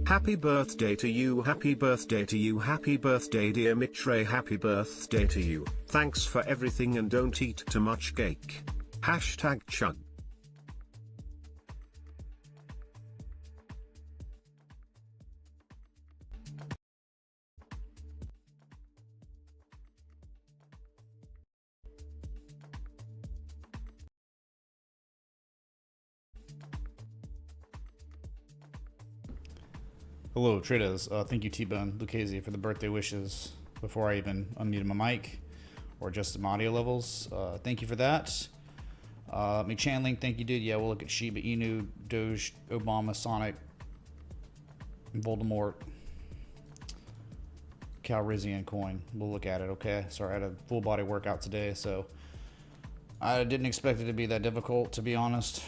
Happy birthday to you, happy birthday to you, happy birthday dear Mitre, happy birthday to you. Thanks for everything and don't eat too much cake. Hashtag chug. Hello, traders. Thank you, T-Bone Lucchese, for the birthday wishes before I even unmuted my mic or adjusted my audio levels. Thank you for that. McChanling, thank you, dude. Yeah, we'll look at Shiba Inu, Doge, Obama, Sonic, Voldemort, Calrissian coin. We'll look at it, okay? Sorry, I had a full body workout today, so I didn't expect it to be that difficult, to be honest.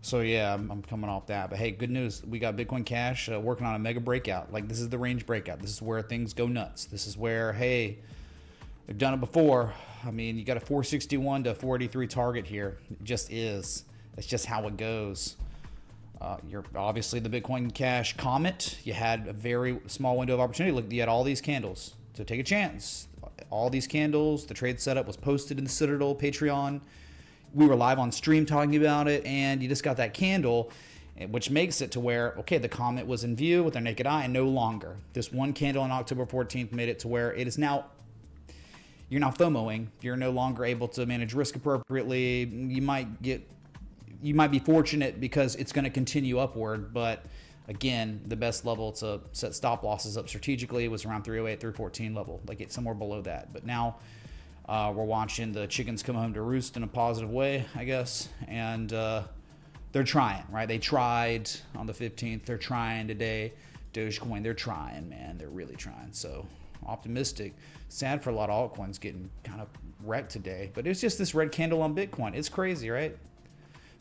So yeah, I'm coming off that. But hey, good news. We got Bitcoin Cash working on a mega breakout. Like, this is the range breakout. This is where things go nuts. This is where, hey, they've done it before. I mean, you got a 461 to 483 target here. It just is. It's just how it goes. You're obviously the Bitcoin Cash comet. You had a very small window of opportunity. Look, you had all these candles. So take a chance. All these candles. The trade setup was posted in the Citadel Patreon. We were live on stream talking about it, and you just got that candle, which makes it to where, okay, the comet was in view with our naked eye and no longer. This one candle on October 14th made it to where it is now, you're now FOMOing. You're no longer able to manage risk appropriately. You might be fortunate because it's going to continue upward, but again, the best level to set stop losses up strategically was around 308, 314 level, like it's somewhere below that. But now, we're watching the chickens come home to roost in a positive way, I guess, and they're trying, right? They tried on the 15th. They're trying today. Dogecoin, they're trying, man. They're really trying. So optimistic. Sad for a lot of altcoins getting kind of wrecked today, but it's just this red candle on Bitcoin. It's crazy, right?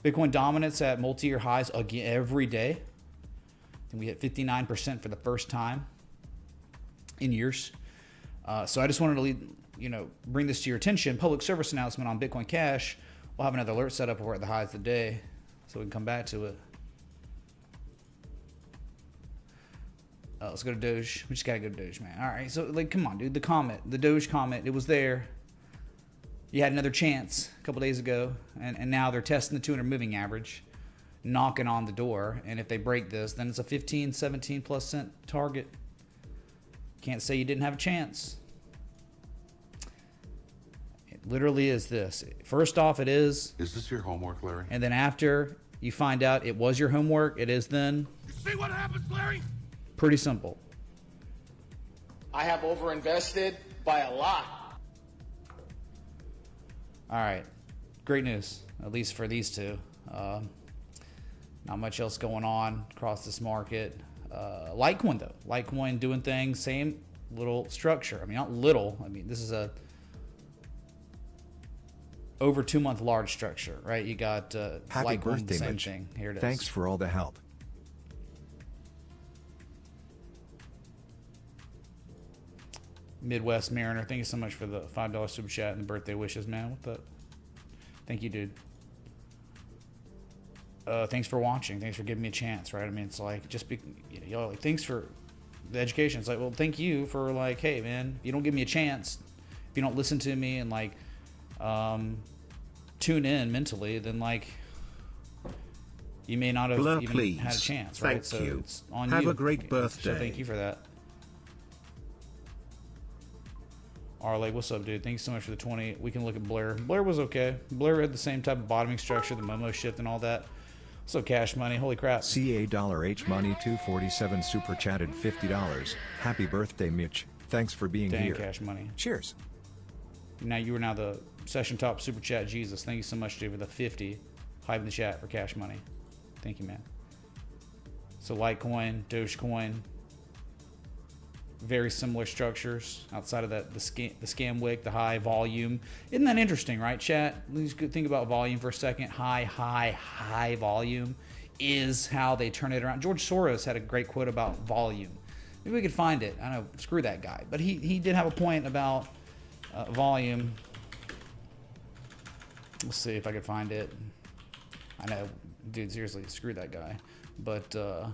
Bitcoin dominance at multi-year highs again every day. I think we hit 59% for the first time in years. So I just wanted to bring this to your attention. Public service announcement on Bitcoin Cash. We'll have another alert set up. We're at the highs of the day, so we can come back to it. Let's go to Doge. We just gotta go to Doge, man. All right, so like, come on, dude. The comet, the Doge comet, it was there. You had another chance a couple days ago, and now they're testing the 200 moving average, knocking on the door. And if they break this, then it's a 15, 17 plus cent target. Can't say you didn't have a chance. Literally is this. First off, it is. Is this your homework, Larry? And then after you find out it was your homework, it is then. You see what happens, Larry? Pretty simple. I have overinvested by a lot. All right. Great news, at least for these two. Not much else going on across this market. Litecoin, though. Litecoin doing things, same little structure. I mean, not little. I mean, this is a over 2 month large structure, right? You got Happy Litecoin, birthday, same Mitch. thing. Here it is. Thanks for all the help. Midwest Mariner, thank you so much for the $5 super chat and the birthday wishes, man. What the? Thank you, dude. Thanks for watching. Thanks for giving me a chance, right? I mean, it's like, just be, y'all like, thanks for the education. It's like, well, thank you for like, hey, man, if you don't give me a chance, if you don't listen to me and like, tune in mentally, then like, you may not have Blur, even please. had a chance, right? Thank So you. it's on Have you. a great So birthday. thank you for that. Arley, what's up, dude? Thanks so much for the 20. We can look at Blair. Blair was okay. Blair had the same type of bottoming structure, the Momo shift and all that. So Cash Money, holy crap. $H Money 247 super chatted $50. Happy birthday, Mitch. Thanks for being Dang, here. Cash Money. Cheers. Now you are now the session top super chat Jesus. Thank you so much, dude, for the 50. Hype in the chat for Cash Money. Thank you, man. So Litecoin, Dogecoin, very similar structures outside of that, the scam wick, the high volume. Isn't that interesting, right, chat? Let's think about volume for a second. High volume is how they turn it around. George Soros had a great quote about volume. Maybe we could find it. I know, screw that guy. But he did have a point about volume. Let's see if I could find it. I know dude, seriously, screw that guy. But I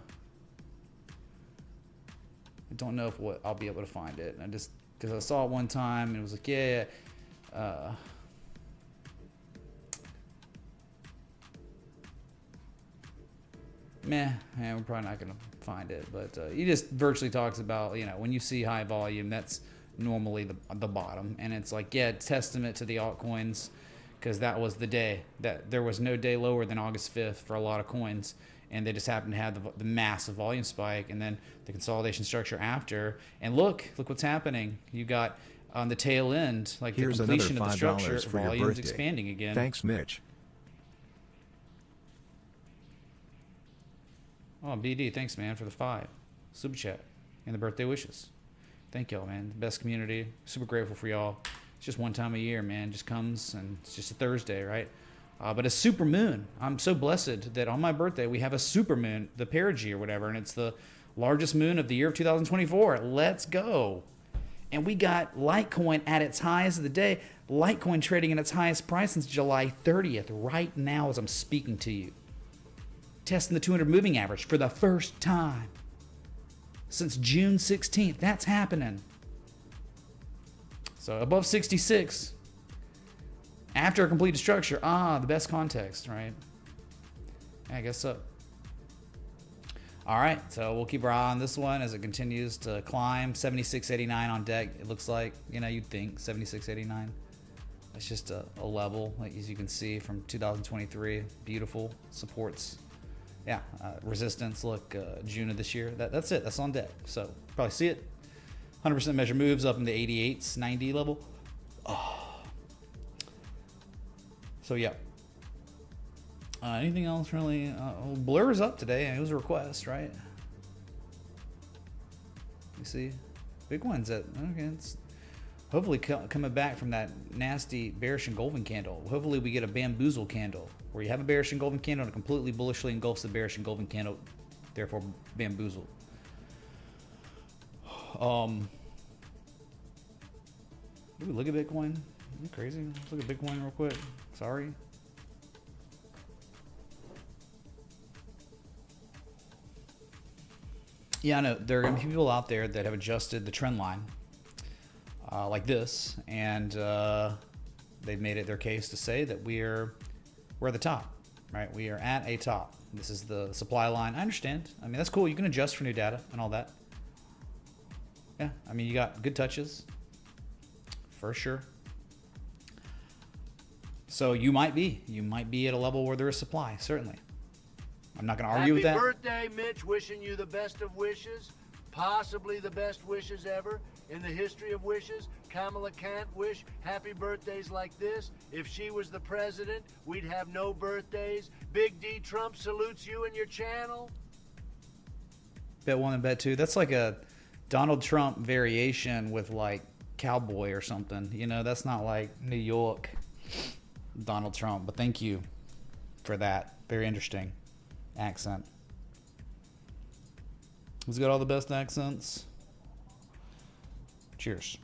don't know if I'll be able to find it. I just, because I saw it one time and it was like, yeah, we're probably not gonna find it. But he just virtually talks about, you know, when you see high volume, that's normally the bottom, and it's like, yeah, it's testament to the altcoins, because that was the day that there was no day lower than August 5th for a lot of coins, and they just happened to have the massive volume spike, and then the consolidation structure after. And look what's happening. You got on the tail end, like Here's the completion of the structure, $5 for your volumes birthday. expanding again. Thanks, Mitch. Oh, BD, thanks, man, for the 5 super chat and the birthday wishes. Thank y'all, man. The best community. Super grateful for y'all. It's just one time a year, man. Just comes, and it's just a Thursday, right? But a super moon. I'm so blessed that on my birthday we have a super moon, the perigee or whatever, and it's the largest moon of the year of 2024. Let's go. And we got Litecoin at its highest of the day. Litecoin trading at its highest price since July 30th, right now as I'm speaking to you. Testing the 200 moving average for the first time since June 16th. That's happening. So above 66 after a completed structure. The best context, right? Yeah, I guess so. All right, so we'll keep our eye on this one as it continues to climb. 76.89 on deck. It looks like, you know, you'd think 76.89. It's just a level, like, as you can see, from 2023. Beautiful supports. Yeah, resistance. Look, June of this year. That's it. That's on deck. So probably see it. 100% measure moves up in the 88s, 90 level. So yeah. Anything else really? Blur's up today. It was a request, right? You see, Bitcoin's at, okay. It's hopefully coming back from that nasty bearish engulfing candle. Hopefully we get a bamboozle candle where you have a bearish engulfing candle and it completely bullishly engulfs the bearish engulfing candle, therefore bamboozle. Did we look at Bitcoin? Are you crazy? Let's look at Bitcoin real quick. Sorry. Yeah, I know there are going to be people out there that have adjusted the trend line like this, and they've made it their case to say that we're at the top, right? We are at a top. This is the supply line. I understand. I mean, that's cool. You can adjust for new data and all that. Yeah, I mean, you got good touches for sure. So you might be at a level where there is supply, certainly. I'm not going to argue with that. Happy birthday, Mitch. Wishing you the best of wishes. Possibly the best wishes ever in the history of wishes. Kamala can't wish happy birthdays like this. If she was the president, we'd have no birthdays. Big D Trump salutes you and your channel. Bet one and bet two. That's like a Donald Trump variation with like cowboy or something. You know, that's not like New York Donald Trump. But thank you for that. Very interesting accent. He's got all the best accents. Cheers.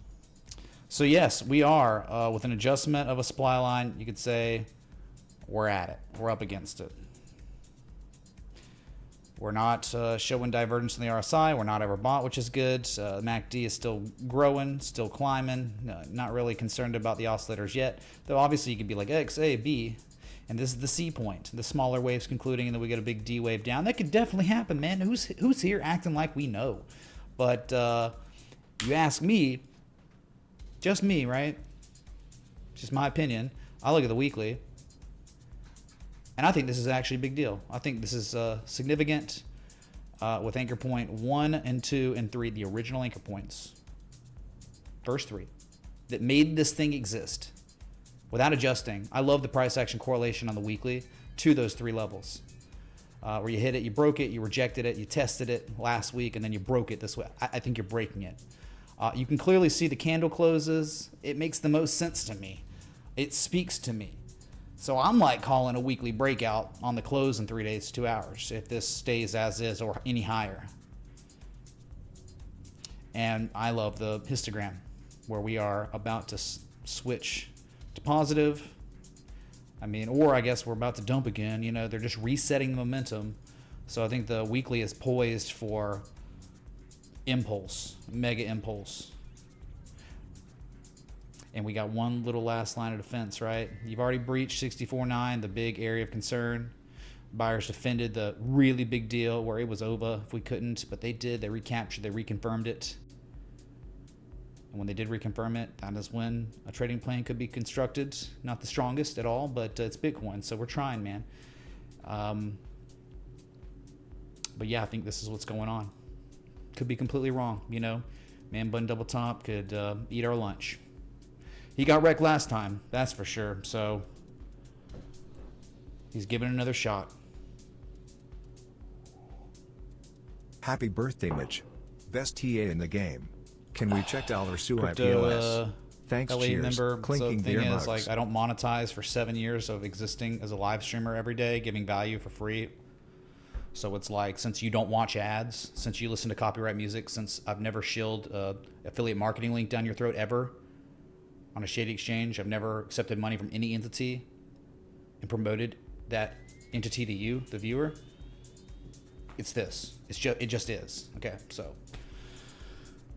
So yes, we are with an adjustment of a supply line. You could say we're at it. We're up against it. We're not showing divergence in the RSI. We're not overbought, which is good. MACD is still growing, still climbing. Not really concerned about the oscillators yet. Though obviously you could be like X, A, B. And this is the C point. The smaller waves concluding, and then we get a big D wave down. That could definitely happen, man. Who's here acting like we know? But you ask me, just me, right? Just my opinion. I look at the weekly, and I think this is actually a big deal. I think this is significant with anchor point 1 and 2 and 3, the original anchor points, first 3, that made this thing exist. Without adjusting, I love the price action correlation on the weekly to those 3 levels. Where you hit it, you broke it, you rejected it, you tested it last week, and then you broke it this way. I think you're breaking it. You can clearly see the candle closes. It makes the most sense to me. It speaks to me. So I'm like calling a weekly breakout on the close in 3 days, 2 hours, if this stays as is or any higher. And I love the histogram where we are about to switch to positive. I mean, or I guess we're about to dump again. You know, they're just resetting the momentum. So I think the weekly is poised for impulse, mega impulse. And we got one little last line of defense, right? You've already breached 64.9, the big area of concern. Buyers defended the really big deal where it was over if we couldn't, but they did. They recaptured, they reconfirmed it. And when they did reconfirm it, that is when a trading plan could be constructed. Not the strongest at all, but it's Bitcoin, so we're trying, man. But yeah, I think this is what's going on. Could be completely wrong, you know. Man bun double top could eat our lunch. He got wrecked last time, that's for sure. So he's giving it another shot. Happy birthday, Mitch. Best TA in the game. Can we check $SU Crypto, IPOS? Thanks, LA cheers. member. Clinking So the thing beer is, mugs. like, I don't monetize for 7 years of existing as a live streamer every day, giving value for free. So it's like, since you don't watch ads, since you listen to copyright music, since I've never shilled affiliate marketing link down your throat ever on a shady exchange, I've never accepted money from any entity and promoted that entity to you, the viewer. It's this. It just is. Okay, so.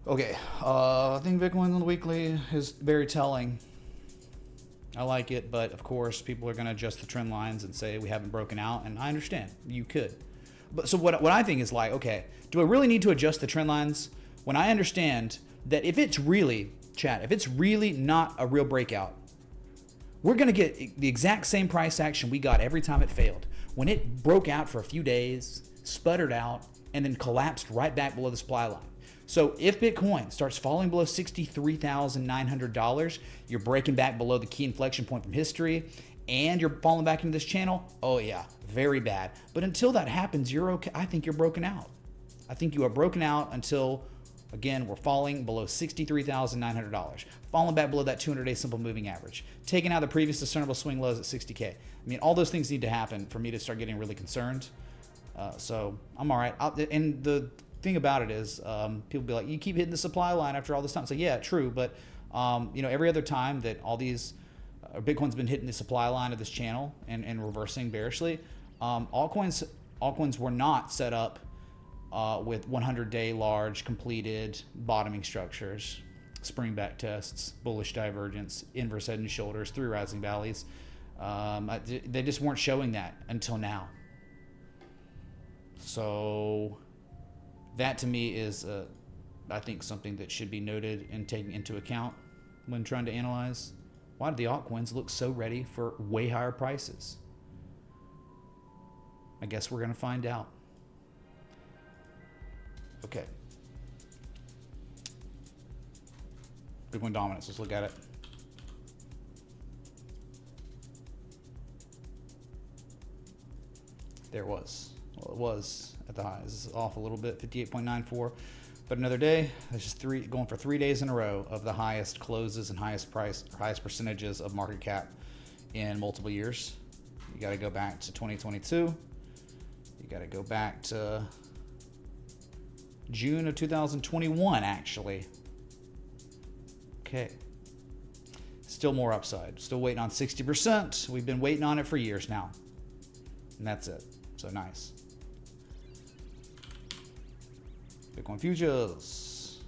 Okay, I think Bitcoin on the weekly is very telling. I like it, but of course, people are going to adjust the trend lines and say we haven't broken out, and I understand. You could. But so what I think is like, okay, do I really need to adjust the trend lines when I understand that if it's really, chat, if it's really not a real breakout, we're going to get the exact same price action we got every time it failed. When it broke out for a few days, sputtered out, and then collapsed right back below the supply line. So if Bitcoin starts falling below $63,900, you're breaking back below the key inflection point from history, and you're falling back into this channel, oh yeah, very bad. But until that happens, you're okay. I think you're broken out. I think you are broken out until, again, we're falling below $63,900, falling back below that 200-day simple moving average, taking out the previous discernible swing lows at 60K. I mean, all those things need to happen for me to start getting really concerned. So I'm all right. And the thing about it is, people be like, you keep hitting the supply line after all this time. So yeah, true. But, you know, every other time that all these Bitcoin's been hitting the supply line of this channel and reversing bearishly, altcoins were not set up with 100-day large completed bottoming structures, spring back tests, bullish divergence, inverse head and shoulders, 3 rising valleys. They just weren't showing that until now. So that to me is, I think, something that should be noted and taken into account when trying to analyze why do the altcoins look so ready for way higher prices. I guess we're going to find out. Okay. Bitcoin dominance. Let's look at it. There it was. Well, it was at the highs. It's off a little bit, 58.94. But another day, it's just going for 3 days in a row of the highest closes and highest price, or highest percentages of market cap in multiple years. You got to go back to 2022. You got to go back to June of 2021, actually. Okay. Still more upside. Still waiting on 60%. We've been waiting on it for years now. And that's it. So nice. Bitcoin futures.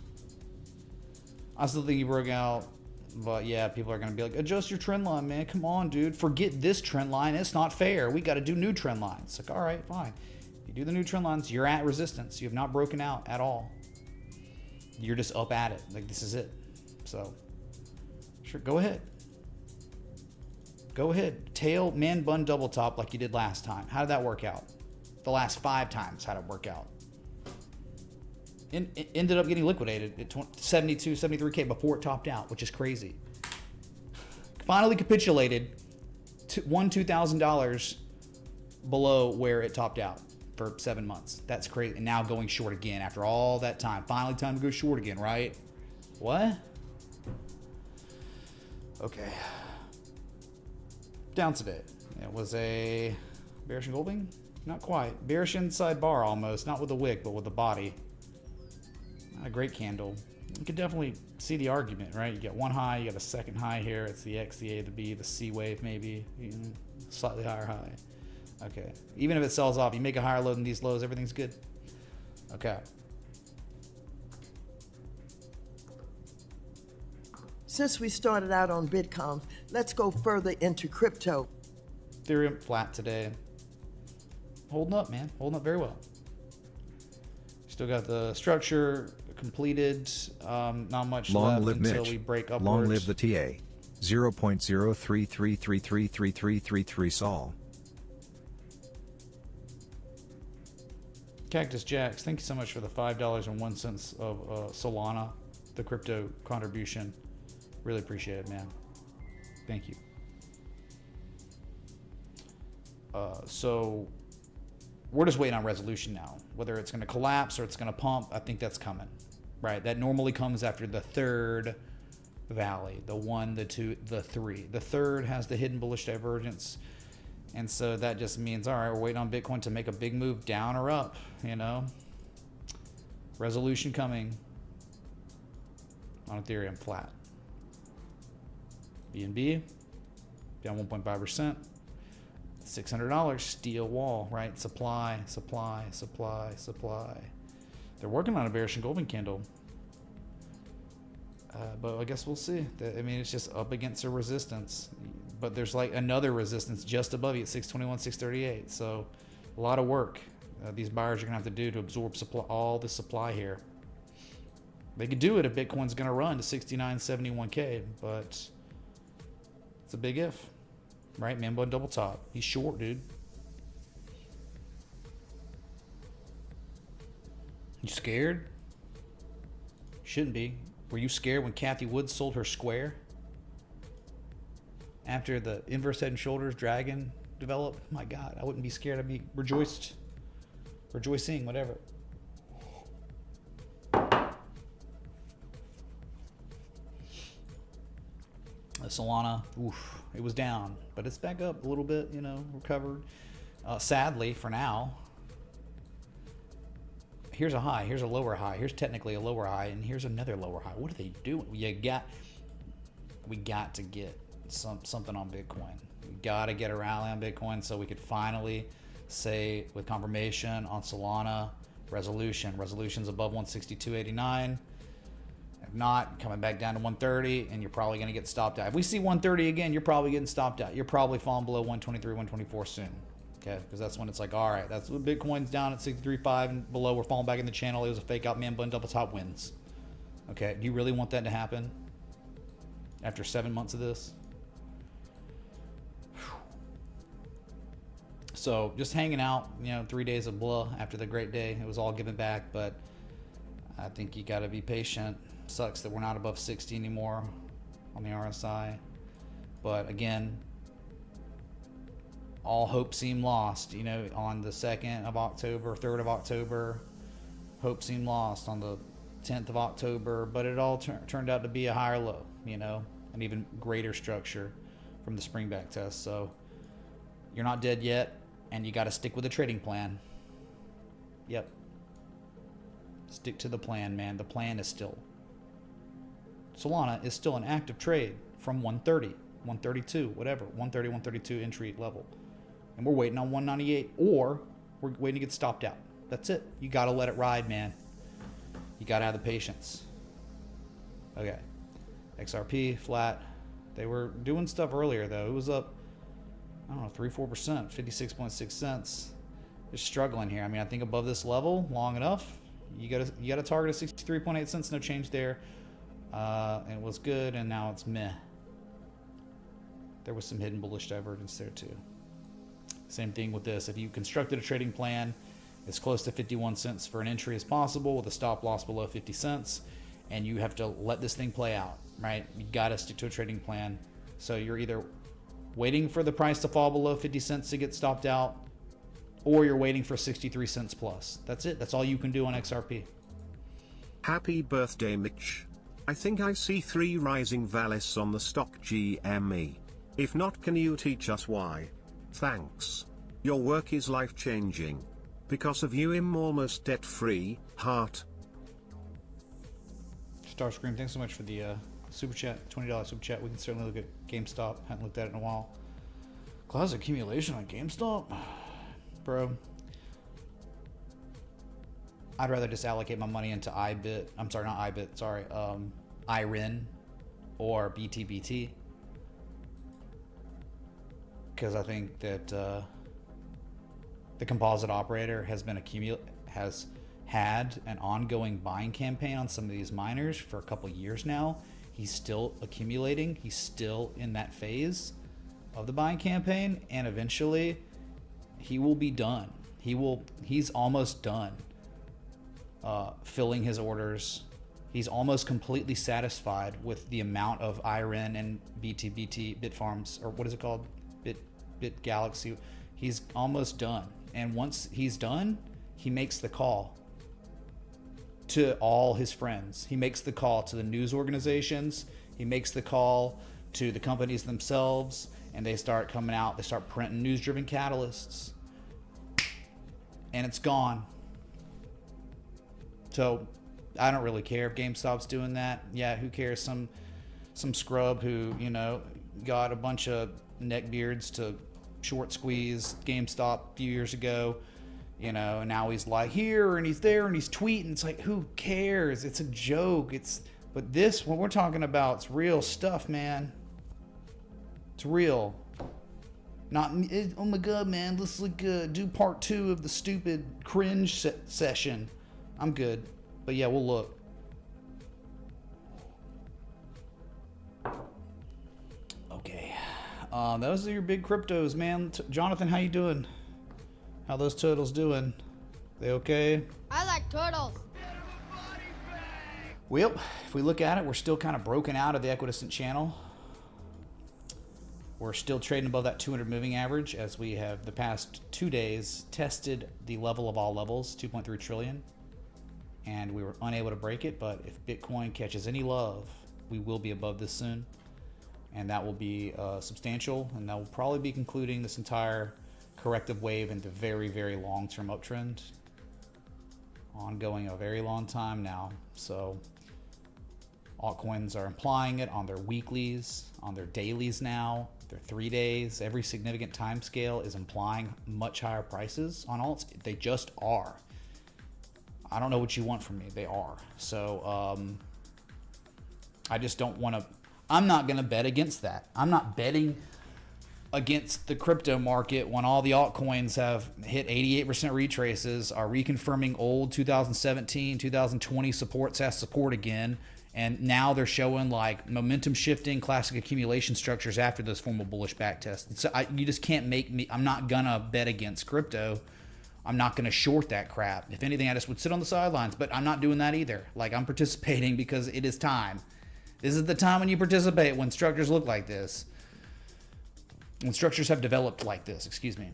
I still think he broke out. But yeah, people are going to be like, adjust your trend line, man. Come on, dude. Forget this trend line. It's not fair. We got to do new trend lines. Like, all right, fine. If you do the new trend lines, you're at resistance. You have not broken out at all. You're just up at it. Like, this is it. So, sure, go ahead. Go ahead. Tail, man, bun, double top like you did last time. How did that work out? The last 5 times, how did it work out? It ended up getting liquidated at 72, 73K before it topped out, which is crazy. Finally capitulated to $2,000 below where it topped out for 7 months. That's crazy. And now going short again after all that time. Finally time to go short again, right? What? Okay. Down today. It was a bearish engulfing? Not quite. Bearish inside bar almost. Not with the wick, but with the body. Not a great candle. You could definitely see the argument, right? You get one high, you got a second high here. It's the X, the A, the B, the C wave maybe, slightly higher high. Okay. Even if it sells off, you make a higher low than these lows, everything's good. Okay. Since we started out on Bitcoin, let's go further into crypto. Ethereum flat today. Holding up, man. Holding up very well. Still got the structure completed. Not much Long left live until Mitch. we break upwards. Long live the TA. 0.033333333 Sol. Cactus Jacks, thank you so much for the $5.01 of Solana, the crypto contribution. Really appreciate it, man. Thank you. So we're just waiting on resolution now. Whether it's going to collapse or it's going to pump, I think that's coming, right? That normally comes after the third valley, the 1, the 2, the 3. The third has the hidden bullish divergence. And so that just means, all right, we're waiting on Bitcoin to make a big move down or up, you know? Resolution coming on Ethereum flat. BNB down 1.5%. $600 steel wall, right? Supply, supply, supply, supply. They're working on a bearish engulfing candle. But I guess we'll see. I mean, it's just up against a resistance. But there's like another resistance just above you at 621, 638. So a lot of work these buyers are going to have to do to absorb supply, all the supply here. They could do it if Bitcoin's going to run to 69.71K, but it's a big if. Right? Man bun double top. He's short, dude. You scared? Shouldn't be. Were you scared when Kathy Woods sold her square? After the inverse head and shoulders dragon developed? My God, I wouldn't be scared. I'd be rejoicing, whatever. Solana, oof, it was down, but it's back up a little bit, you know, recovered. Sadly, for now, here's a high, here's a lower high, here's technically a lower high, and here's another lower high. What are they doing? We got to get something on Bitcoin. We got to get a rally on Bitcoin so we could finally say with confirmation on Solana resolution's above 162.89. If not, coming back down to 130, and you're probably going to get stopped out. If we see 130 again, you're probably getting stopped out. You're probably falling below 123, 124 soon. Okay, because that's when it's like, all right, that's when Bitcoin's down at 63.5 and below. We're falling back in the channel. It was a fake out man bun double top wins. Okay, do you really want that to happen after 7 months of this? So just hanging out, you know, 3 days of blah after the great day. It was all given back, but I think you got to be patient. Sucks that we're not above 60 anymore on the RSI. But again, all hope seemed lost, you know, on the 2nd of October, 3rd of October. Hope seemed lost on the 10th of October, but it all turned out to be a higher low, you know, an even greater structure from the spring back test. So you're not dead yet, and you got to stick with the trading plan. Yep. Stick to the plan, man. The plan is still. Solana is still an active trade from 130, 132, whatever, 130, 132 entry level. And we're waiting on 198, or we're waiting to get stopped out. That's it. You got to let it ride, man. You got to have the patience. Okay. XRP flat. They were doing stuff earlier, though. It was up, I don't know, 3-4%, 56.6 cents. They're struggling here. I mean, I think above this level long enough, you got to target a 63.8 cents. No change there. And it was good, and now it's meh. There was some hidden bullish divergence there too. Same thing with this. If you constructed a trading plan as close to 51 cents for an entry as possible with a stop loss below 50 cents, and you have to let this thing play out, right? You got to stick to a trading plan. So you're either waiting for the price to fall below 50 cents to get stopped out, or you're waiting for 63 cents plus. That's it. That's all you can do on XRP. Happy birthday, Mitch. I think I see 3 rising valleys on the stock GME. If not, can you teach us why? Thanks. Your work is life-changing. Because of you, I'm almost debt-free, heart. Starscream, thanks so much for the super chat, $20 super chat. We can certainly look at GameStop. Haven't looked at it in a while. Closet accumulation on GameStop? Bro. I'd rather just allocate my money into IBIT. I'm sorry, not IBIT, sorry. IRIN or BTBT. Because I think that the composite operator has had an ongoing buying campaign on some of these miners for a couple years now. He's still accumulating. He's still in that phase of the buying campaign, and eventually he will be done. He's almost done filling his orders. He's almost completely satisfied with the amount of IRIN and BTBT Bitfarms, or what is it called? Bit Galaxy. He's almost done. And once he's done, he makes the call to all his friends. He makes the call to the news organizations. He makes the call to the companies themselves, and they start coming out. They start printing news-driven catalysts, and it's gone. So I don't really care if GameStop's doing that. Yeah, who cares? Some scrub who, you know, got a bunch of neckbeards to short squeeze GameStop a few years ago, you know, and now he's like here and he's there and he's tweeting. It's like, who cares? It's a joke. But this, what we're talking about, it's real stuff, man. It's real. Not, oh my God, man, let's do part 2 of the stupid cringe session. I'm good. But yeah, we'll look. Okay. Those are your big cryptos, man. Jonathan, how you doing? How those turtles doing? They okay? I like turtles. Well, if we look at it, we're still kind of broken out of the equidistant channel. We're still trading above that 200 moving average, as we have the past 2 days tested the level of all levels, 2.3 trillion. And we were unable to break it, but if Bitcoin catches any love, we will be above this soon. And that will be substantial, and that will probably be concluding this entire corrective wave into very, very long-term uptrend. Ongoing a very long time now. So altcoins are implying it on their weeklies, on their dailies now, their 3 days. Every significant time scale is implying much higher prices on alts. They just are. I don't know what you want from me. They are. So I just don't want to. I'm not going to bet against that. I'm not betting against the crypto market when all the altcoins have hit 88% retraces, are reconfirming old 2017, 2020 supports as support again. And now they're showing like momentum shifting classic accumulation structures after those formal bullish back tests. So you just can't make me. I'm not going to bet against crypto. I'm not going to short that crap. If anything, I just would sit on the sidelines, but I'm not doing that either. Like, I'm participating because it is time. This is the time when you participate, when structures look like this. When structures have developed like this, excuse me.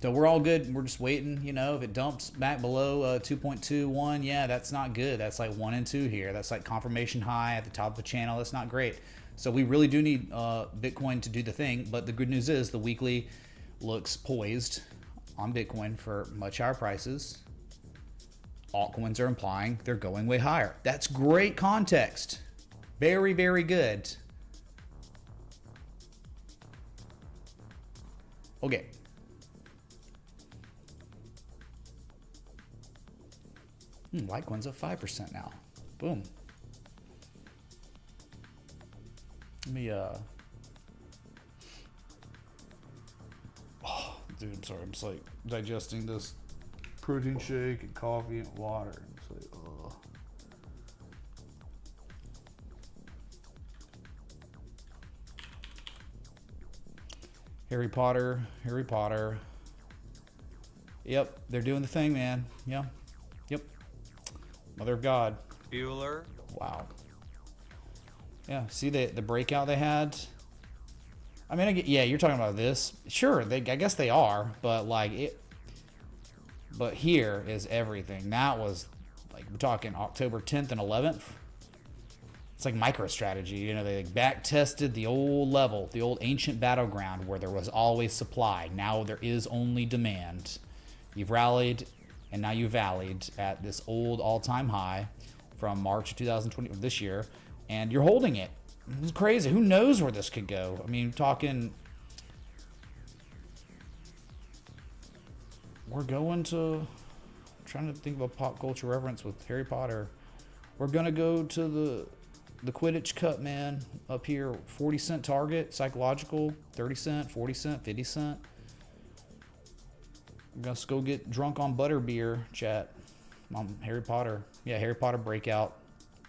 So we're all good. We're just waiting, you know, if it dumps back below 2.21, yeah, that's not good. That's like 1 and 2 here. That's like confirmation high at the top of the channel. That's not great. So we really do need Bitcoin to do the thing, but the good news is the weekly looks poised on Bitcoin for much higher prices. Altcoins are implying they're going way higher. That's great context. Very, very good. Okay. Litecoin's up 5% now. Boom. Let me dude, I'm sorry. I'm just like digesting this protein shake and coffee and water. I'm just like, ugh. Harry Potter. Yep, they're doing the thing, man. Yeah. Yep. Mother of God. Bueller. Wow. Yeah, see the breakout they had? I mean, yeah, you're talking about this. Sure, I guess they are, but like it. But here is everything. That was like, we're talking October 10th and 11th. It's like MicroStrategy, you know, they back tested the old level, the old ancient battleground where there was always supply. Now there is only demand. You've rallied and now you've valleyed at this old all-time high. from March of 2020 of this year, and you're holding it. It's crazy. Who knows where this could go? I mean, talking. We're going to. I'm trying to think of a pop culture reference with Harry Potter. We're gonna go to the Quidditch Cup, man. Up here, 40-cent target, psychological, 30-cent, 40-cent, 50-cent. We're gonna go get drunk on butterbeer, chat. Harry Potter. Yeah, Harry Potter breakout,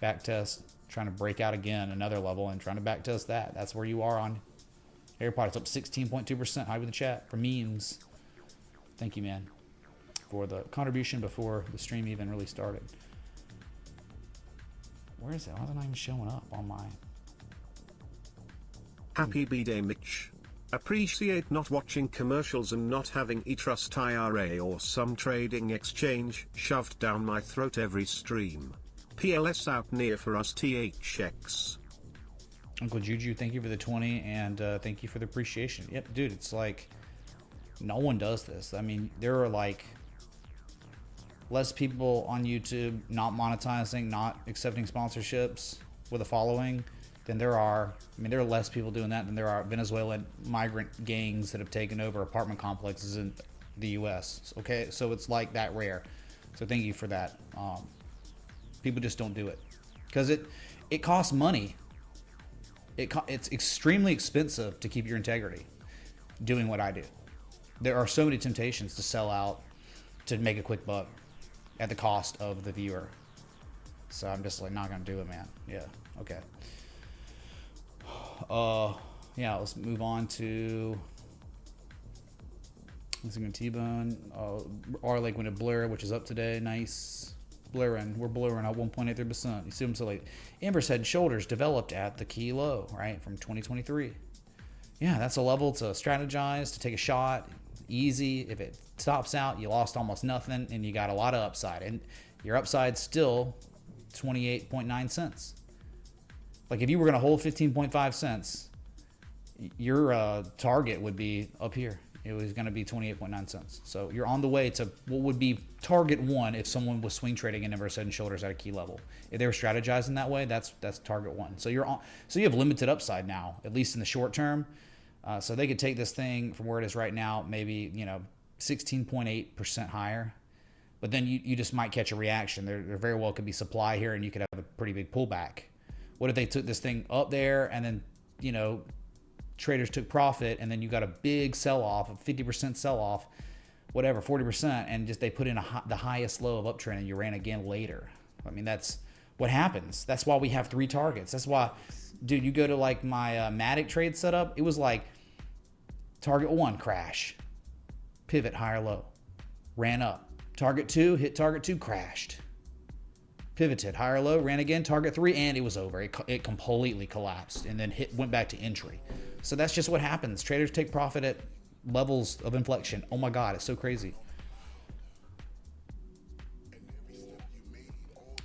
back test. Trying to break out again, another level, and trying to back test that. That's where you are on Harry Potter. It's up 16.2%. High with the chat for memes. Thank you, man, for the contribution before the stream even really started. Where is it? Why is it not even showing up on my... Happy B-Day, Mitch. Appreciate not watching commercials and not having e-trust IRA or some trading exchange shoved down my throat every stream. PLS out near for us THX. Uncle Juju, thank you for the 20, and thank you for the appreciation. Yep, dude, it's like no one does this. I mean, there are like less people on YouTube not monetizing, not accepting sponsorships with a following than there are. I mean, there are less people doing that than there are Venezuelan migrant gangs that have taken over apartment complexes in the U.S. Okay, so it's like that rare. So thank you for that. People just don't do it because it costs money. It's extremely expensive to keep your integrity doing what I do. There are so many temptations to sell out to make a quick buck at the cost of the viewer. So I'm just like not gonna do it, man. Yeah. Okay. Yeah. Let's move on to. Let's go T-Bone. Our Lake went to Blur, which is up today. Nice. Blurring. We're blurring at 1.83%. You see them so late. Amber's Head and Shoulders developed at the key low, right, from 2023. Yeah, that's a level to strategize, to take a shot. Easy. If it stops out, you lost almost nothing, and you got a lot of upside. And your upside's still 28.9 cents. Like if you were going to hold 15.5 cents, your target would be up here. It was going to be 28.9 cents. So you're on the way to what would be target one if someone was swing trading in Inverse Head and Shoulders at a key level. If they were strategizing that way, that's target one. So you're on. So you have limited upside now, at least in the short term. So they could take this thing from where it is right now, maybe 16.8% higher. But then you just might catch a reaction. There very well could be supply here, and you could have a pretty big pullback. What if they took this thing up there and then traders took profit, and then you got a big sell-off, a 50% sell-off, whatever, 40%, and just they put in the highest low of uptrend, and you ran again later. I mean, that's what happens. That's why we have 3 targets. That's why, dude, you go to like my Matic trade setup, it was like target 1, crash, pivot, higher low, ran up. Target 2, hit target 2, crashed. Pivoted, higher low, ran again, target 3, and it was over. It completely collapsed and then went back to entry. So that's just what happens. Traders take profit at levels of inflection. Oh my God, it's so crazy.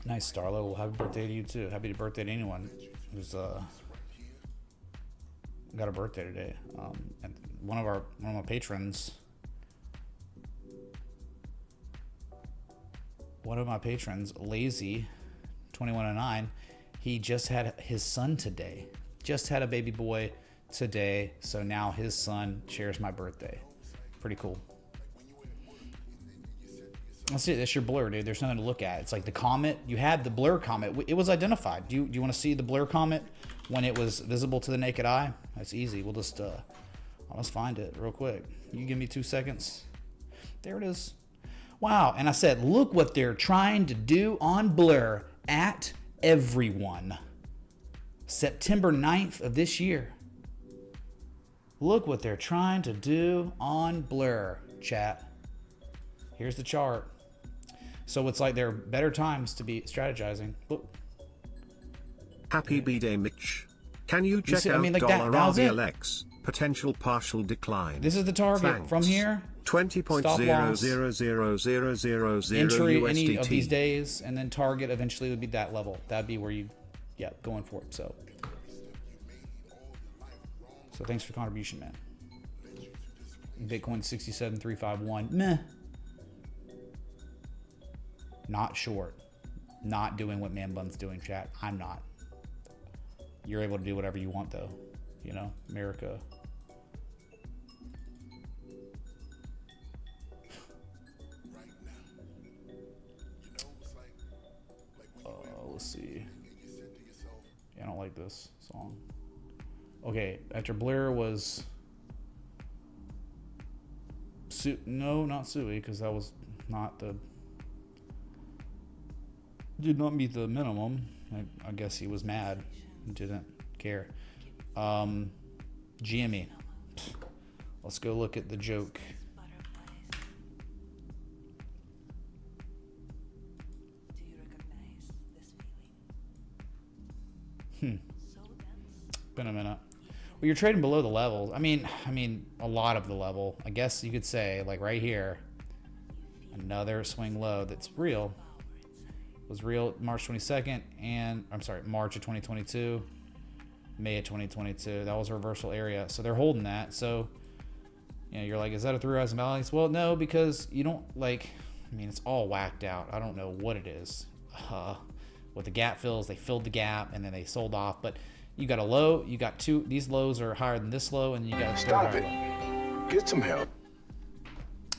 Nice, Starlo. Well, happy birthday to you too. Happy birthday to anyone who's got a birthday today. And one of my patrons. One of my patrons, Lazy 2109, he just had his son today. Just had a baby boy today, so now his son shares my birthday. Pretty cool. That's it. That's your blur, dude. There's nothing to look at. It's like the comet. You had the blur comet. It was identified. Do you want to see the blur comet when it was visible to the naked eye? That's easy. We'll just let's find it real quick. You give me 2 seconds. There it is. Wow. And I said, look what they're trying to do on Blur at everyone. September 9th of this year. Look what they're trying to do on Blur, chat. Here's the chart. So it's like there are better times to be strategizing. Look. Happy B-Day, Mitch. Can you check see, out like dollar that was it. RVLX? Potential partial decline. This is the target. Thanks. From here. 20.000000 Entry USDT. any of these days, and then target eventually would be that level. That'd be where you, going for it. So thanks for the contribution, man. Bitcoin 67,351. Meh. Not short. not doing what Man Bun's doing, chat. I'm not. You're able to do whatever you want, though. You know, America. Let's see. Yeah, I don't like this song. Okay, after Blair was... No, not Suey, because that was not the... Did not meet the minimum. I guess he was mad. Didn't care. GME. Let's go look at the joke. Been a minute. Well, you're trading below the levels. I mean, a lot of the level. I guess you could say, like right here, another swing low that's real. Was real March 22nd, and I'm sorry, March of 2022, May of 2022. That was a reversal area, so they're holding that. So, you know, you're like, is that a three rising valleys? Well, no, because you don't like. I mean, it's all whacked out. I don't know what it is. What the gap fills, they filled the gap and then they sold off, but. You got a low, you got two, these lows are higher than this low, and you got a Stop it. Get some help.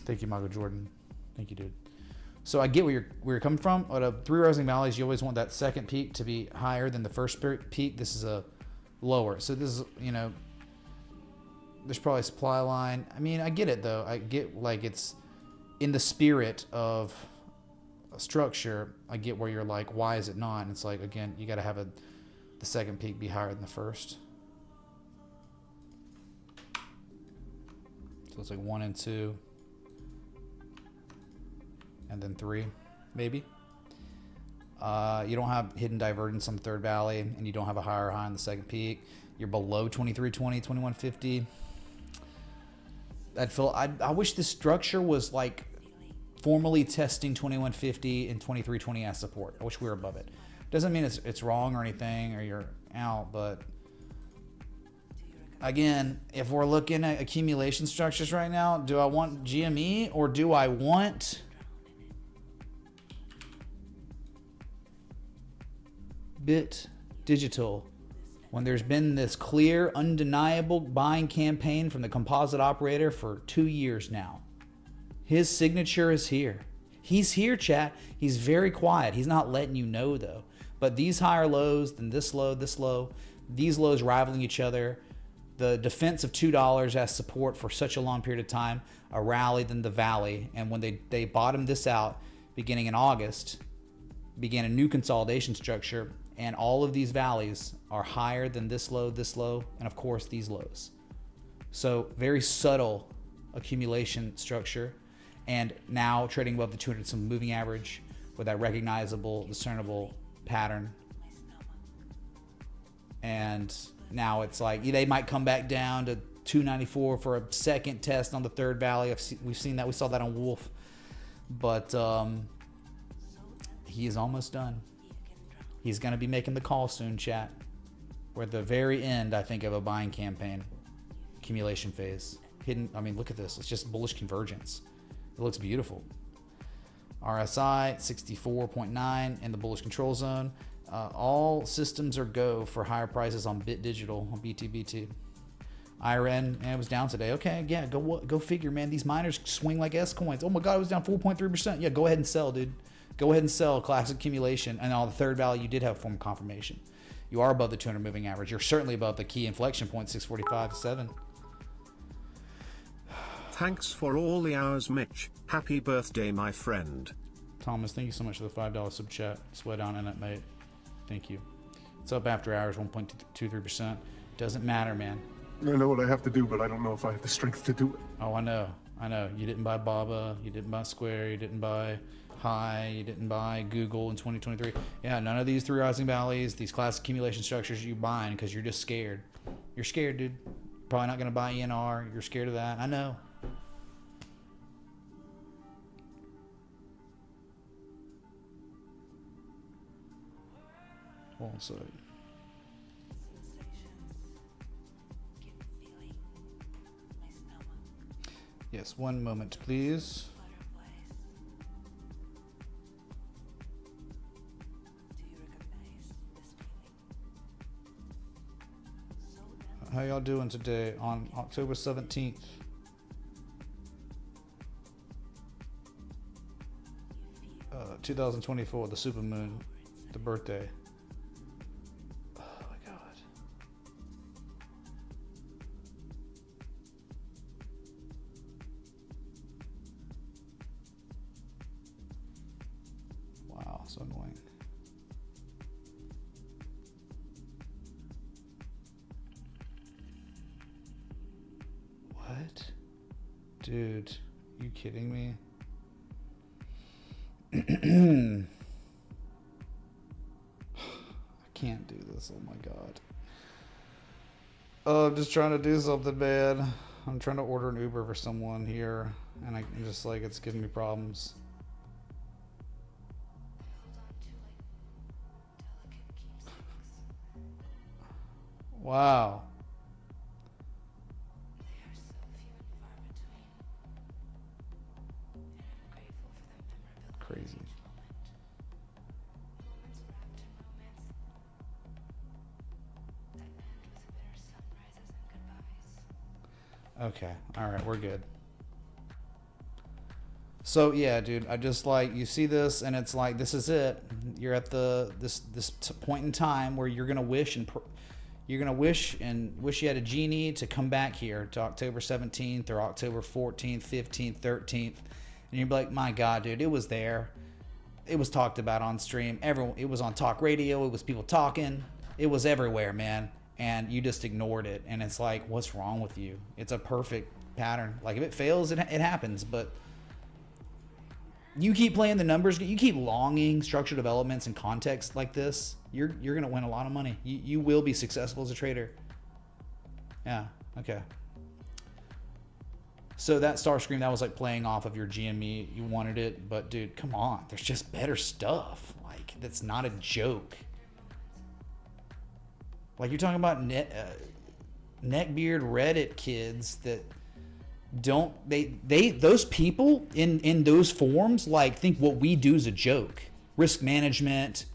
Thank you, Michael Jordan. Thank you, dude. So I get where you're coming from. At a three rising valleys, you always want that second peak to be higher than the first peak. This is a lower. So this is, you know, there's probably a supply line. I mean, I get it, though. I get, like, it's in the spirit of a structure. I get where you're like, why is it not? And it's like, again, you got to have the second peak be higher than the first. So it's like 1 and 2. And then 3, maybe. You don't have hidden divergence on the third valley, and you don't have a higher high on the second peak. You're below 2320, 2150. I wish this structure was like formally testing 2150 and 2320 as support. I wish we were above it. Doesn't mean it's wrong or anything or you're out, but again, if we're looking at accumulation structures right now, do I want GME or do I want Bit Digital? When there's been this clear, undeniable buying campaign from the composite operator for 2 years now. His signature is here. He's here, chat. He's very quiet. He's not letting you know, though. But these higher lows, then this low, these lows rivaling each other, the defense of $2 as support for such a long period of time, a rally, then the valley. And when they bottomed this out beginning in August, began a new consolidation structure, and all of these valleys are higher than this low, and of course these lows. So very subtle accumulation structure, and now trading above the 200 some moving average with that recognizable, discernible pattern. And now it's like they might come back down to 294 for a second test on the third valley. We've seen that. We saw that on Wolf, but he is almost done. He's going to be making the call soon, chat. We're at the very end, I think, of a buying campaign, accumulation phase. Hidden. I mean, look at this. It's just bullish convergence. It looks beautiful. RSI 64.9 in the bullish control zone. All systems are go for higher prices on Bit Digital, on BTBT. IRN, and it was down today. Okay, yeah, go figure, man. These miners swing like S coins. Oh my God, it was down 4.3%. Yeah, go ahead and sell, dude. Go ahead and sell classic accumulation. And on the third value, you did have form confirmation. You are above the 200 moving average. You're certainly above the key inflection point, 645.7. Thanks for all the hours, Mitch. Happy birthday, my friend. Thomas, thank you so much for the $5 sub chat. Sweat on in it, mate. Thank you. It's up after hours, 1.23%. Doesn't matter, man. I know what I have to do, but I don't know if I have the strength to do it. Oh, I know. You didn't buy Baba. You didn't buy Square. You didn't buy Hi. You didn't buy Google in 2023. Yeah, none of these three rising valleys, these classic accumulation structures you're buying because you're just scared. You're scared, dude. Probably not going to buy ENR. You're scared of that. I know. Hold on a second. Yes, one moment, please. How y'all doing today on October 17th? Uh, 2024, the supermoon, the birthday. Oh my God. Wow, so annoying. What? Dude, you kidding me? I can't do this. Oh my God. Oh, I'm just trying to do something, man. I'm trying to order an Uber for someone here, and I'm just like, it's giving me problems. Wow. Crazy. Okay, all right, we're good. So yeah, dude, I just like, you see this and it's like, this is it. You're at this point in time where you're gonna wish and wish you had a genie to come back here to October 17th or October 14th, 15th, 13th. And you'd be like, my God, dude, it was there. It was talked about on stream. It was on talk radio. It was people talking. It was everywhere, man. And you just ignored it. And it's like, what's wrong with you? It's a perfect pattern. Like, if it fails, it happens. But you keep playing the numbers. You keep longing structured developments and context like this. You're going to win a lot of money. You will be successful as a trader. Yeah. Okay. So that Starscream, that was like playing off of your GME. You wanted it, but dude, come on. There's just better stuff. Like, that's not a joke. Like, you're talking about neckbeard Reddit kids that don't, those people in those forums, like, think what we do is a joke. Risk management,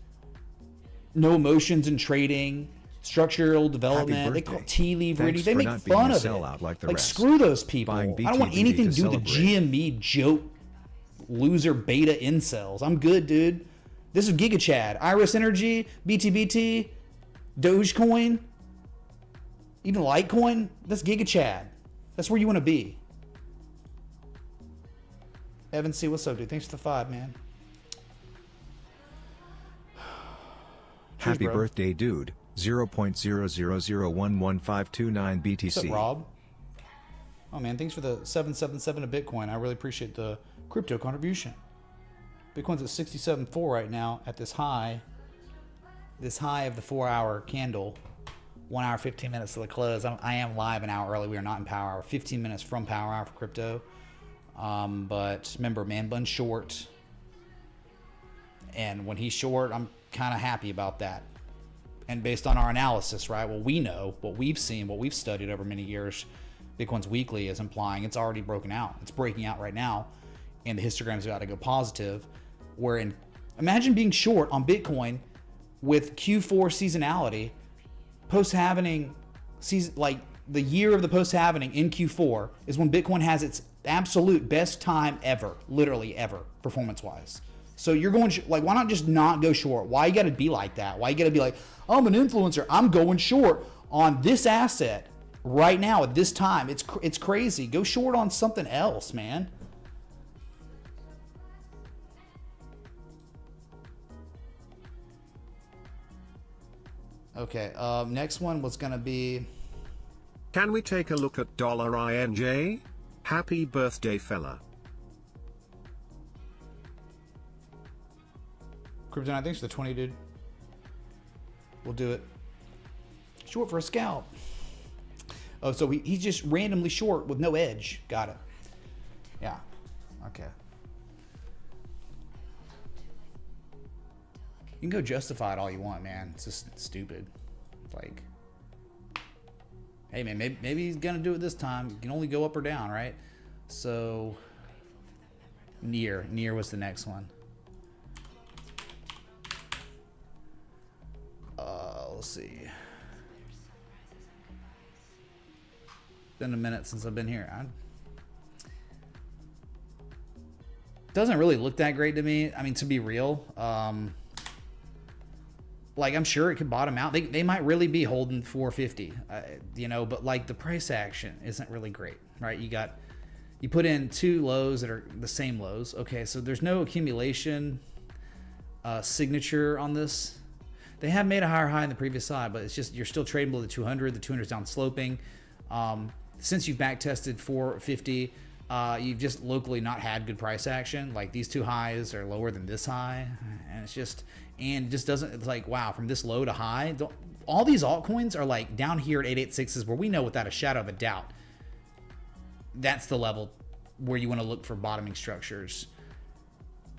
no emotions in trading, structural development, they call tea leaf reading. They make fun of it. Like screw those people. I don't want anything to do with the GME joke loser beta incels. I'm good, dude. This is Giga Chad, Iris Energy, BTBT, Dogecoin, even Litecoin. That's Giga Chad. That's where you want to be. Evan C, what's up, dude? Thanks for the 5, man. Cheers, Happy bro. birthday, dude. 0.000111529 BTC. What's up, Rob? Oh man, thanks for the 777 of Bitcoin. I really appreciate the crypto contribution. Bitcoin's at 67.4 right now at this high of the 4-hour candle. 1 hour, 15 minutes to the close. I am live an hour early. We are not in power hour. 15 minutes from power hour for crypto. But remember, man bun short. And when he's short, I'm kind of happy about that. And based on our analysis, right, what we know, what we've seen, what we've studied over many years, Bitcoin's weekly is implying it's already broken out. It's breaking out right now, and the histogram's about to go positive. Imagine being short on Bitcoin with Q4 seasonality, post-halvening season, like the year of the post-halvening in Q4 is when Bitcoin has its absolute best time ever, literally ever, performance-wise. So you're going, like, why not just not go short? Why you got to be like that? Why you got to be like, oh, I'm an influencer. I'm going short on this asset right now at this time. It's crazy. Go short on something else, man. Okay, next one was going to be... Can we take a look at $INJ? Happy birthday, fella. Kryptonite, thanks for the 20, dude. We'll do it. Short for a scalp. Oh, so he's just randomly short with no edge. Got it. Yeah. Okay. You can go justify it all you want, man. It's just stupid. Like, hey, man, maybe he's going to do it this time. You can only go up or down, right? So, near was the next one. Let's see. been a minute since I've been here. Doesn't really look that great to me. I mean, to be real, like I'm sure it could bottom out. They might really be holding 450, you know, but like the price action isn't really great, right? You put in two lows that are the same lows. Okay, so there's no accumulation signature on this. They have made a higher high in the previous side, but it's just you're still trading below the 200. The 200 is down sloping. Since you've back tested 450, you've just locally not had good price action. Like these two highs are lower than this high, and it's just doesn't. It's like wow, from this low to high. All these altcoins are like down here at 886s, where we know without a shadow of a doubt that's the level where you want to look for bottoming structures.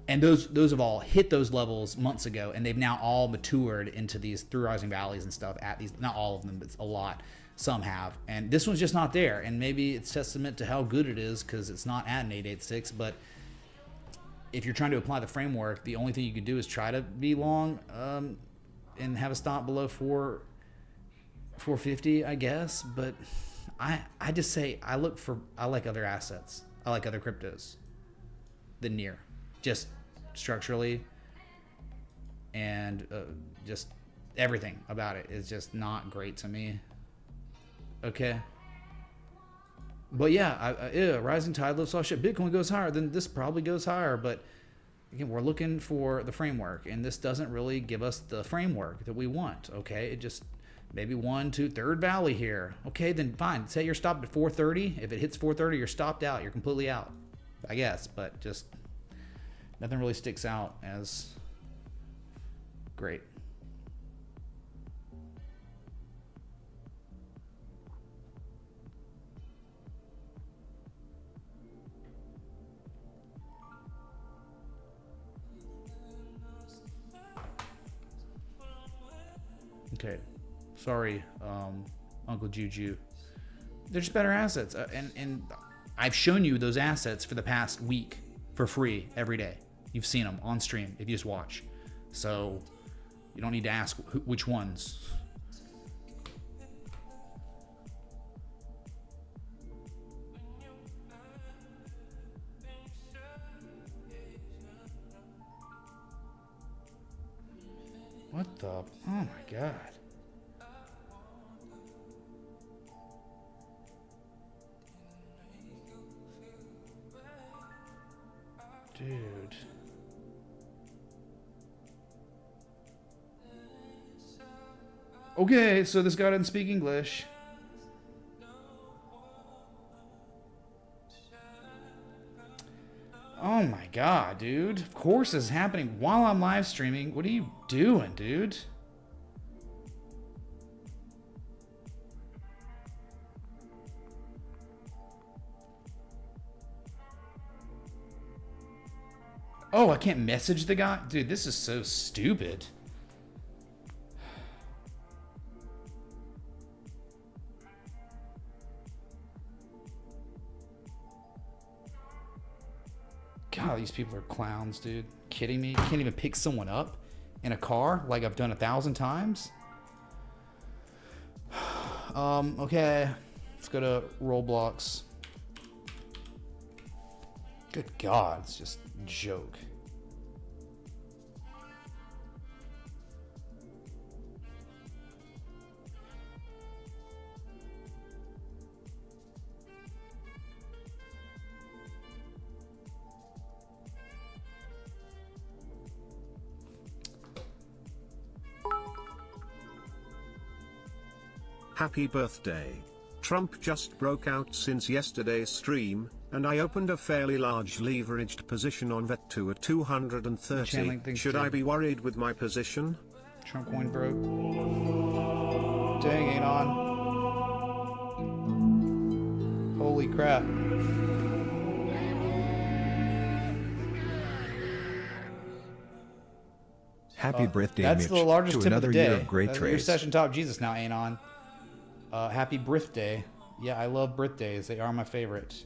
And those have all hit those levels months ago, and they've now all matured into these through rising valleys and stuff at these, not all of them, but a lot. Some have. And this one's just not there. And maybe it's testament to how good it is because it's not at an 886. But if you're trying to apply the framework, the only thing you could do is try to be long and have a stop below 450, I guess. But I just say I like other assets. I like other cryptos than near. Just structurally and just everything about it is just not great to me. Okay. But yeah, rising tide lifts all shit. Bitcoin goes higher, then this probably goes higher. But again, we're looking for the framework, and this doesn't really give us the framework that we want. Okay, it just maybe 1, 2, third valley here. Okay, then fine. Say you're stopped at 430. If it hits 430, you're stopped out. You're completely out, I guess. But just nothing really sticks out as great. Okay, sorry, Uncle Juju. They're just better assets, and I've shown you those assets for the past week for free every day. You've seen them on stream if you just watch, so you don't need to ask which ones. What the? Oh my god. Dude. Okay, so this guy doesn't speak English. Oh my god, dude. Of course this is happening while I'm live streaming. What are you doing, dude? Oh, I can't message the guy? Dude, this is so stupid. God, these people are clowns, dude. Kidding me? You can't even pick someone up in a car like I've done 1,000 times? Okay. Let's go to Roblox. Good God, it's just a joke. Happy birthday. Trump just broke out since yesterday's stream, and I opened a fairly large leveraged position on VET2 at 230. Should I be worried with my position? Trump coin broke. Dang, ain't on. Holy crap. Happy birthday, That's Mitch, the largest to tip another of the day. year of great Your trades. session top Jesus now ain't on. Happy birthday. Yeah, I love birthdays. They are my favorite.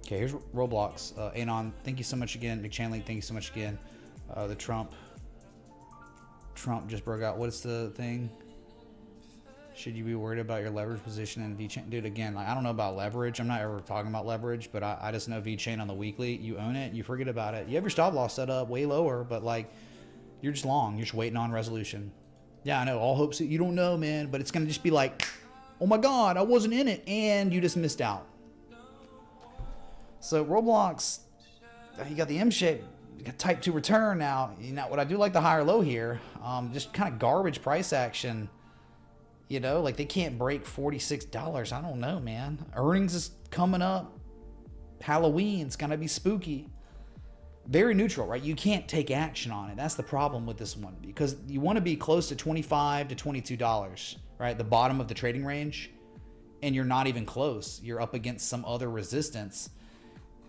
Okay, here's Roblox. Anon, thank you so much again. McChanley, thank you so much again. The Trump just broke out. What's the thing? Should you be worried about your leverage position in VeChain? Dude, again, like, I don't know about leverage. I'm not ever talking about leverage, but I just know VeChain on the weekly. You own it, you forget about it. You have your stop loss set up way lower, but like, you're just long. You're just waiting on resolution. Yeah, I know. All hopes that you don't know, man, but it's gonna just be like, oh my God, I wasn't in it, and you just missed out. So Roblox, you got the M shape, you got type 2 return now. You know what I do like the higher low here, just kind of garbage price action. You know, like they can't break $46. I don't know, man. Earnings is coming up. Halloween's gonna be spooky. Very neutral, right? You can't take action on it. That's the problem with this one, because you want to be close to $25 to $22, right? The bottom of the trading range, and you're not even close. You're up against some other resistance,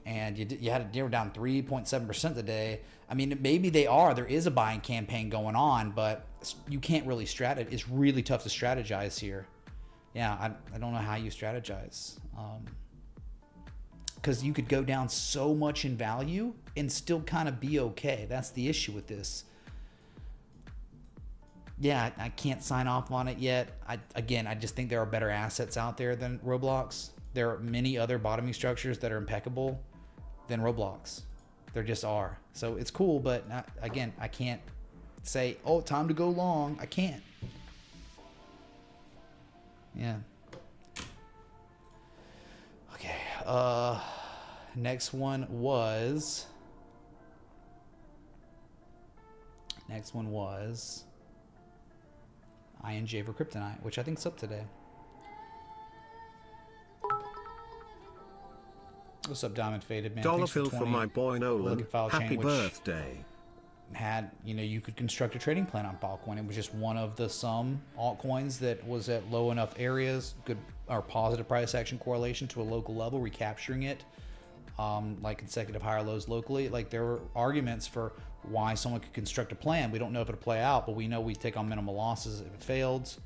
and you were down 3.7% today. I mean, maybe there is a buying campaign going on, but you can't really strategize. It's really tough to strategize here. Yeah, I don't know how you strategize. Because you could go down so much in value and still kind of be okay. That's the issue with this. Yeah, I can't sign off on it yet. I just think there are better assets out there than Roblox. There are many other bottoming structures that are impeccable than Roblox. There just are. So it's cool, but again, I can't say, oh, time to go long. I can't. Yeah. Okay. Next one was INJ for Kryptonite, which I think's up today. What's up, Diamond Faded, man? Dollar fill for my boy Nolan. Happy birthday. You could construct a trading plan on Altcoin. It was just one of the some altcoins that was at low enough areas, good or positive price action correlation to a local level, recapturing it, like consecutive higher lows locally. Like, there were arguments for why someone could construct a plan. We don't know if it'll play out, but we know we take on minimal losses if it fails,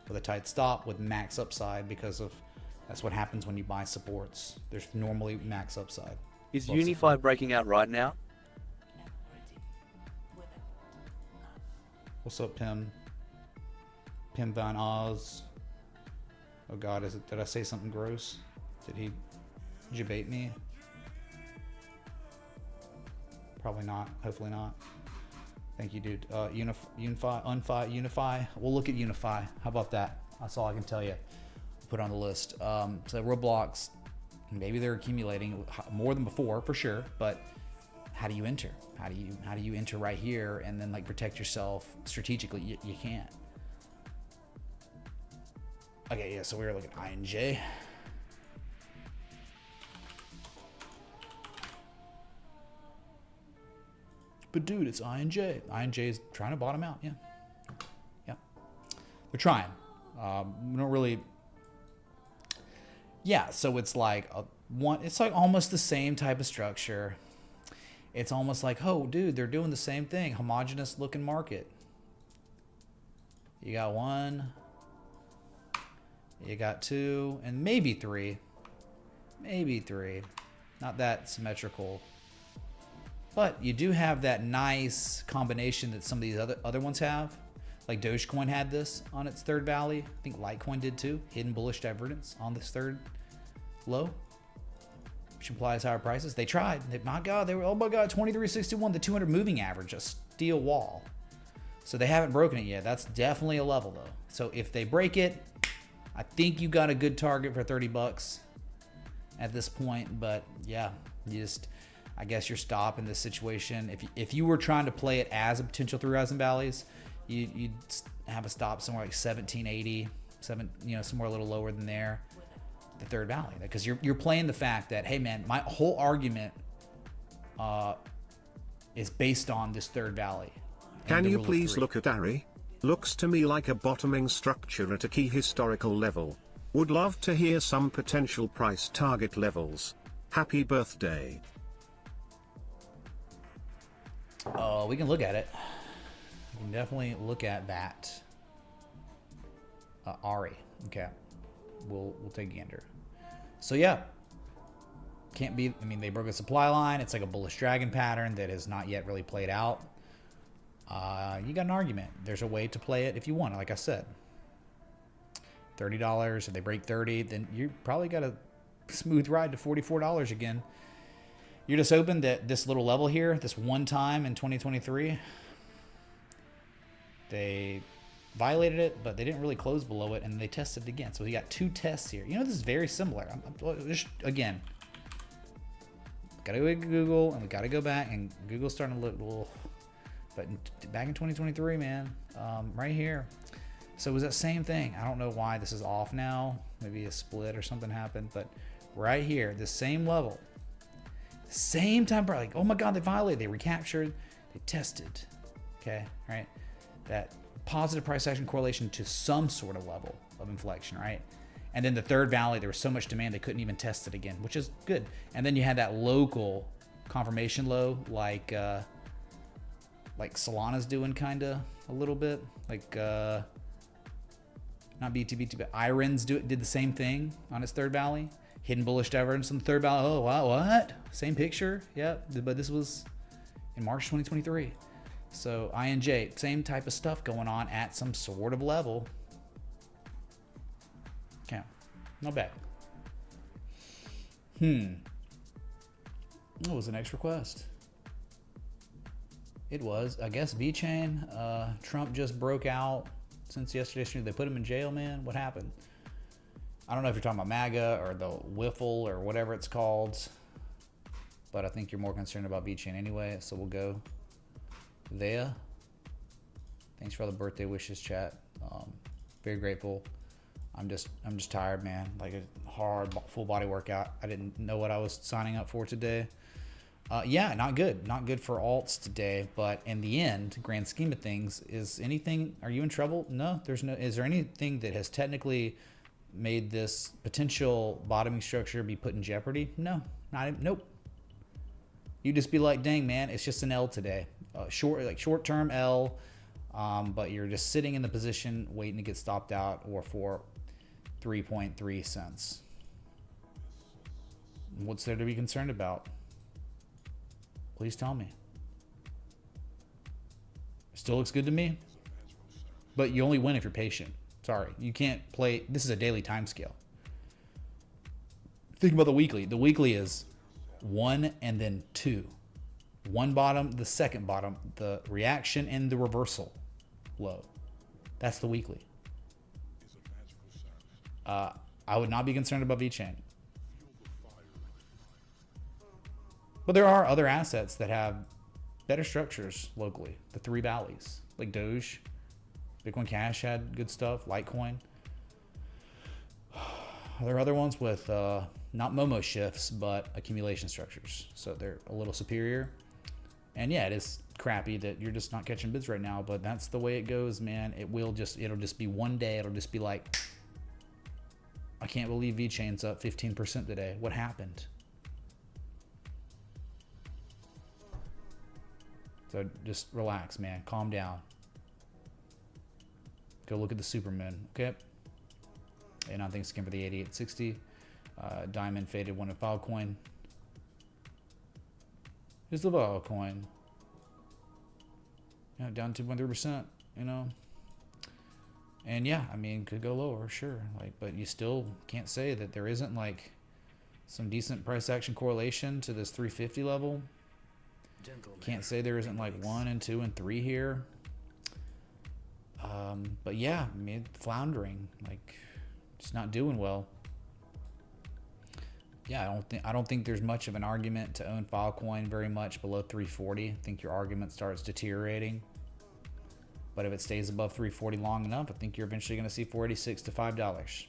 with a tight stop, with max upside, because of that's what happens when you buy supports. There's normally max upside. Is Unify breaking out right now? What's up, Tim? Pim Van Oz. Oh God, did I say something gross? Did you bait me? Probably not. Hopefully not. Thank you, dude. Unify. We'll look at Unify. How about that? That's all I can tell you. Put on the list. So Roblox, maybe they're accumulating more than before for sure, but how do you enter? How do you enter right here and then like protect yourself strategically? You can't. Okay, yeah. So we were looking at INJ. But dude, it's INJ. INJ is trying to bottom out. Yeah. They're trying. We don't really. Yeah, so it's like it's like almost the same type of structure. It's almost like, oh, dude, they're doing the same thing. Homogeneous looking market. You got 1, you got 2, and maybe 3. Maybe 3. Not that symmetrical. But you do have that nice combination that some of these other ones have. Like Dogecoin had this on its third valley. I think Litecoin did too. Hidden bullish divergence on this third low, which implies higher prices. They tried. My God, they were, oh my God, 2361, the 200 moving average, a steel wall. So they haven't broken it yet. That's definitely a level though. So if they break it, I think you got a good target for 30 bucks at this point. But yeah, I guess you're stopped in this situation. If you were trying to play it as a potential through rise and valleys, you'd have a stop somewhere like 1780, somewhere a little lower than there, the third valley, because you're playing the fact that, hey man, my whole argument is based on this third valley. Can you please look at Ari? Looks to me like a bottoming structure at a key historical level. Would love to hear some potential price target levels. Happy birthday. We can look at it. We can definitely look at that. Ari. Okay. We'll take a gander. So yeah. can't be. I mean, they broke a supply line. It's like a bullish dragon pattern that has not yet really played out. You got an argument. There's a way to play it if you want. Like I said, $30. If they break 30, then you probably got a smooth ride to $44 again. You're just hoping that this little level here, this one time in 2023, they violated it, but they didn't really close below it, and they tested it again. So we got 2 tests here. You know, this is very similar. Just, again, gotta go to Google, and we gotta go back, and Google's starting to look a little, but back in 2023, man, right here. So it was that same thing. I don't know why this is off now. Maybe a split or something happened, but right here, the same level, same time, like, oh my God, they violated, they recaptured, they tested. Okay, right? That positive price action correlation to some sort of level of inflection, right? And then the third valley, there was so much demand they couldn't even test it again, which is good. And then you had that local confirmation low, like Solana's doing kind of a little bit, like not BTBT, but IREN's did the same thing on its third valley. Hidden bullish divergence on the third valley. Oh wow, what? Same picture, yep. But this was in March 2023. So INJ, same type of stuff going on at some sort of level. Okay, not bad. What was the next request? It was, I guess, VeChain. Trump just broke out since yesterday. They put him in jail, man. What happened? I don't know if you're talking about MAGA or the Wiffle or whatever it's called, but I think you're more concerned about VeChain anyway, so we'll go there. Thanks for all the birthday wishes, chat. Very grateful. I'm just tired, man. Like a hard full body workout. I didn't know what I was signing up for today. Yeah, not good for alts today, but in the end, grand scheme of things, are you in trouble? No, is there anything that has technically made this potential bottoming structure be put in jeopardy? No, nope. You just be like, dang, man, it's just an L today. Short-term L, but you're just sitting in the position waiting to get stopped out or for 3.3 cents. What's there to be concerned about? Please tell me. Still looks good to me, but you only win if you're patient. Sorry, you can't play. This is a daily time scale. Think about the weekly. The weekly is 1 and then 2. One bottom, the second bottom, the reaction and the reversal low. That's the weekly. I would not be concerned about VeChain. But there are other assets that have better structures locally. The 3 valleys, like Doge. Bitcoin Cash had good stuff. Litecoin. There are other ones with not Momo shifts, but accumulation structures. So they're a little superior. And yeah, it is crappy that you're just not catching bids right now, but that's the way it goes, man. It'll just be one day. It'll just be like, I can't believe VeChain's up 15% today. What happened? So just relax, man. Calm down. Go look at the supermoon, okay? And I think skim for the 8860. Diamond faded one of Altcoin. Here's the Altcoin. You know, down 2.3%, you know. And yeah, I mean, could go lower, sure. Like, but you still can't say that there isn't like some decent price action correlation to this 350 level. Can't say there isn't like 1 and 2 and 3 here. But yeah, I mean, floundering, like just not doing well. Yeah, I don't think there's much of an argument to own Filecoin very much below 340. I think your argument starts deteriorating. But if it stays above 340 long enough, I think you're eventually going to see 486 to $5.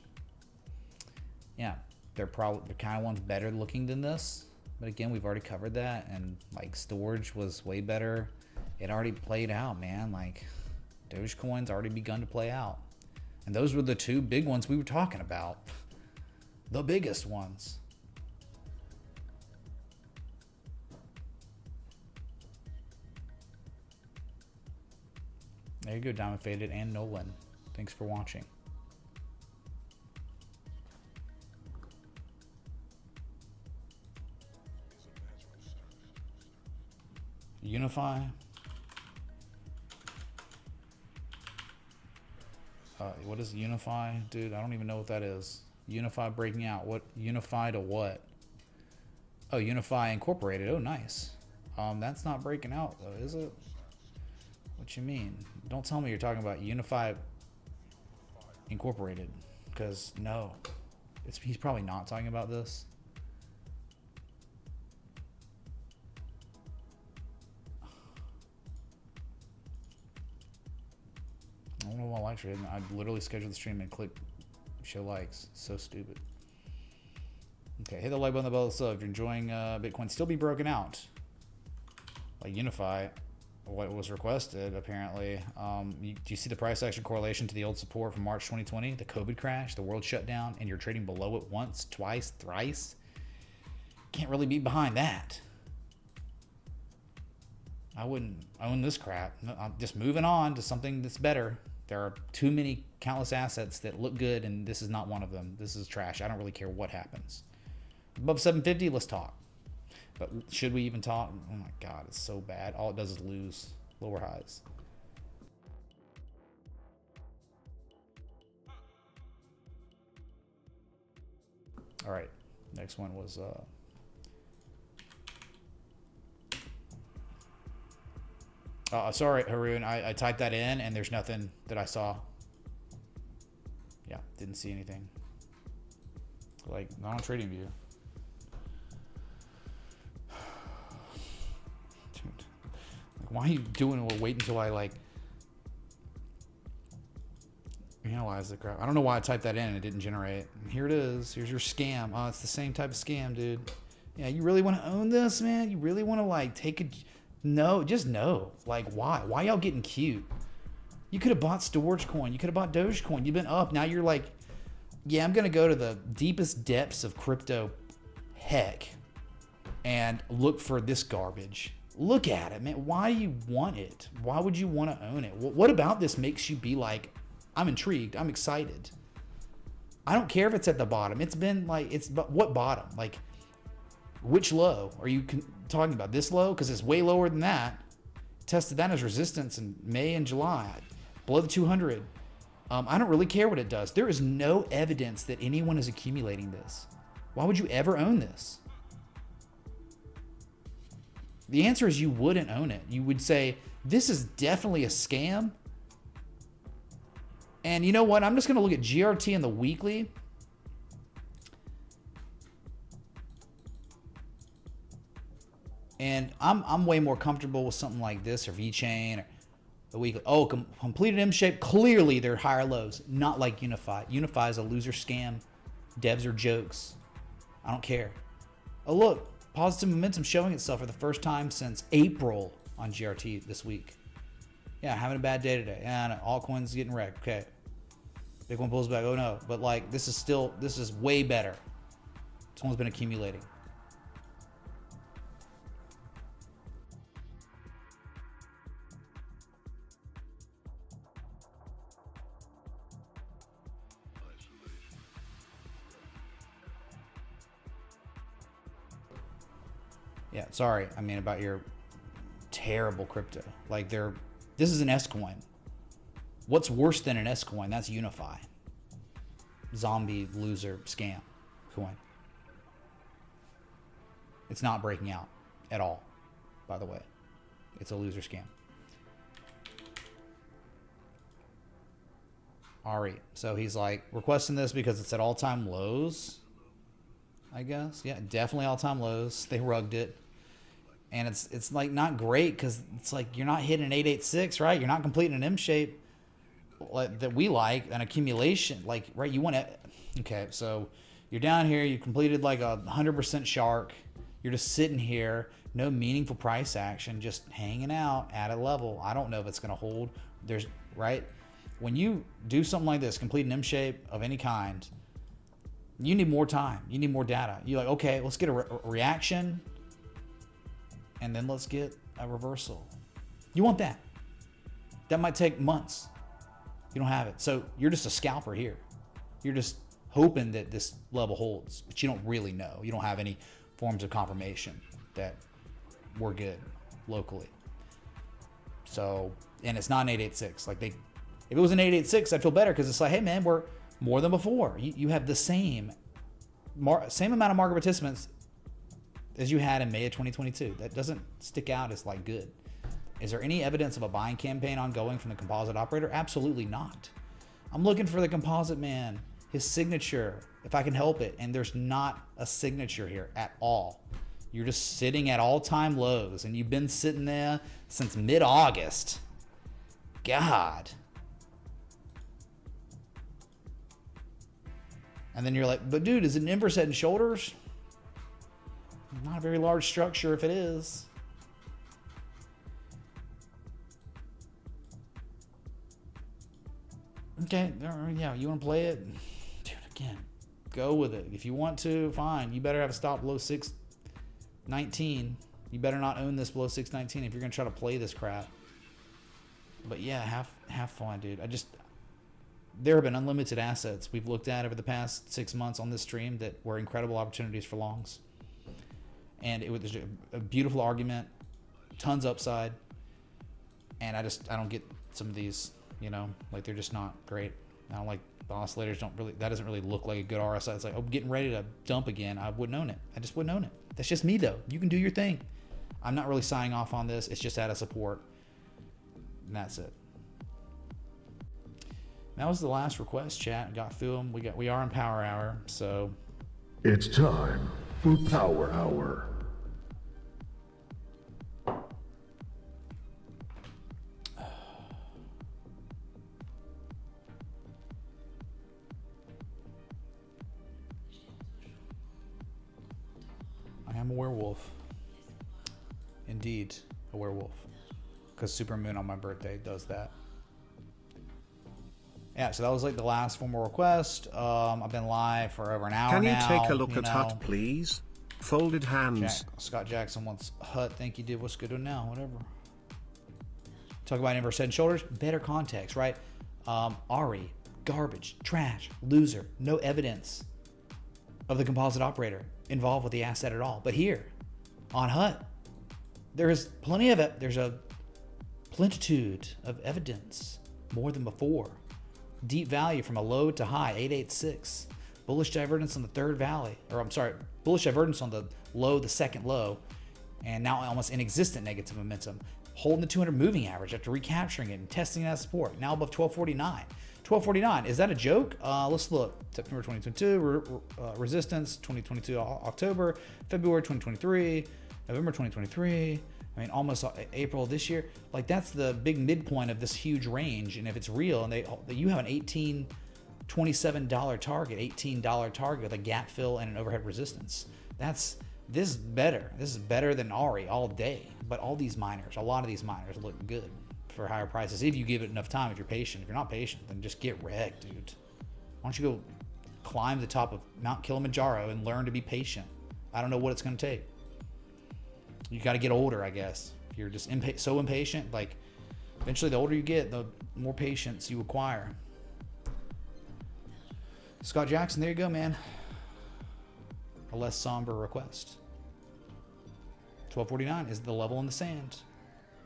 Yeah, they're kind of ones better looking than this. But again, we've already covered that, and like storage was way better. It already played out, man. Like Dogecoin's already begun to play out. And those were the 2 big ones we were talking about. The biggest ones. There you go, Diamond Faded and Nolan. Thanks for watching. Unify. What is Unify? Dude, I don't even know what that is. Unify breaking out. What? Unify to what? Oh, Unify Incorporated. Oh, nice. That's not breaking out, though, is it? What you mean? Don't tell me you're talking about Unify Incorporated, because no. He's probably not talking about this. I don't know why likes are hidden. I literally scheduled the stream and click show likes. So stupid. Okay, hit the like button above the sub if you're enjoying Bitcoin still be broken out. Like Unify, what was requested apparently. Do you see the price action correlation to the old support from March 2020? The COVID crash, the world shut down, and you're trading below it once, twice, thrice? Can't really be behind that. I wouldn't own this crap. I'm just moving on to something that's better. There are too many countless assets that look good, and this is not one of them. This is trash. I don't really care what happens. Above 750, let's talk. But should we even talk? Oh my God, it's so bad. All it does is lose lower highs. All right, next one was sorry, Haroon, I typed that in and there's nothing that I saw. Yeah, didn't see anything. Like, not on TradingView. Dude, like, why are you doing it? Wait until I, like, analyze the crap. I don't know why I typed that in and it didn't generate. And here it is. Here's your scam. Oh, it's the same type of scam, dude. Yeah, you really want to own this, man? You really want to, like, take a... No, just no. Like, why? Why y'all getting cute? You could have bought Dogecoin. You could have bought Dogecoin. You've been up. Now you're like, yeah, I'm going to go to the deepest depths of crypto heck and look for this garbage. Look at it, man. Why do you want it? Why would you want to own it? What about this makes you be like, I'm intrigued. I'm excited. I don't care if it's at the bottom. It's been like, but what bottom? Like, which low are you talking about? This low? Because it's way lower than that. Tested that as resistance in May and July. Below the 200. I don't really care what it does. There is no evidence that anyone is accumulating this. Why would you ever own this? The answer is you wouldn't own it. You would say, this is definitely a scam. And you know what? I'm just going to look at GRT and the weekly. And I'm way more comfortable with something like this or VeChain or the weekly. Oh, completed M shape. Clearly, they're higher lows. Not like Unify. Unify is a loser scam. Devs are jokes. I don't care. Oh, look. Positive momentum showing itself for the first time since April on GRT this week. Yeah, having a bad day today. Yeah, no, altcoins getting wrecked. Okay. Big one pulls back. Oh, no. But, like, this is way better. Someone's been accumulating. Yeah, sorry. I mean, about your terrible crypto. Like, this is an S coin. What's worse than an S coin? That's Unify. Zombie loser scam coin. It's not breaking out at all, by the way. It's a loser scam. Ari. So he's like requesting this because it's at all-time lows, I guess. Yeah, definitely all-time lows. They rugged it. And it's like not great because it's like you're not hitting an 886, right? You're not completing an M shape that we like, an accumulation. Like, right, you want to... Okay, so you're down here. You completed like 100% shark. You're just sitting here. No meaningful price action. Just hanging out at a level. I don't know if it's going to hold. Right? When you do something like this, complete an M shape of any kind, you need more time. You need more data. You're like, okay, let's get a reaction. And then let's get a reversal. You want that. That might take months. You don't have it. So you're just a scalper here. You're just hoping that this level holds, but you don't really know. You don't have any forms of confirmation that we're good locally. So, and it's not an 886. Like if it was an 886, I'd feel better because it's like, hey man, we're more than before. You have the same amount of market participants as you had in May of 2022. That doesn't stick out as like good. Is there any evidence of a buying campaign ongoing from the composite operator? Absolutely not. I'm looking for the composite man, his signature, if I can help it. And there's not a signature here at all. You're just sitting at all-time lows, and you've been sitting there since mid-August. God. And then you're like, but dude, is it an inverse head and shoulders? Not a very large structure if it is. Okay, yeah, you want to play it? Dude, again, go with it. If you want to, fine. You better have a stop below 619. You better not own this below 619 if you're going to try to play this crap. But yeah, have fun, dude. There have been unlimited assets we've looked at over the past 6 months on this stream that were incredible opportunities for longs. And it was a beautiful argument, tons upside. And I don't get some of these, like they're just not great. I don't like the oscillators. That doesn't really look like a good RSI. It's like, oh, getting ready to dump again. I wouldn't own it. I just wouldn't own it. That's just me though. You can do your thing. I'm not really signing off on this. It's just out of support. And that's it. That was the last request, chat. Got through them. We are in Power Hour, so. It's time for Power Hour. I am a werewolf. Indeed, a werewolf. Because Supermoon on my birthday does that. Yeah, so that was like the last formal request. I've been live for over an hour now. Can you take a look at Hut, please? Folded hands. Scott Jackson wants Hut. Thank you, dude. What's good now? Whatever. Talk about inverse head and shoulders. Better context, right? Ari, garbage, trash, loser. No evidence of the composite operator involved with the asset at all. But here, on Hut, there is plenty of it. There's a plentitude of evidence, more than before. Deep value from a low to high, 886. Bullish divergence on the third valley, bullish divergence on the low, the second low, and now almost inexistent negative momentum. Holding the 200 moving average after recapturing it and testing it as support. Now above 1249. 1249, is that a joke? Let's look. September 2022, resistance, 2022 October, February 2023, November 2023. I mean, almost April this year. Like, that's the big midpoint of this huge range. And if it's real, and you have an $27 target, $18 target with a gap fill and an overhead resistance. This is better. This is better than Ari all day. But all these miners, a lot of these miners look good for higher prices if you give it enough time, if you're patient. If you're not patient, then just get wrecked, dude. Why don't you go climb the top of Mount Kilimanjaro and learn to be patient? I don't know what it's going to take. You got to get older, I guess. If you're just so impatient, like eventually the older you get, the more patience you acquire. Scott Jackson, there you go, man. A less somber request. 1249 is the level in the sand,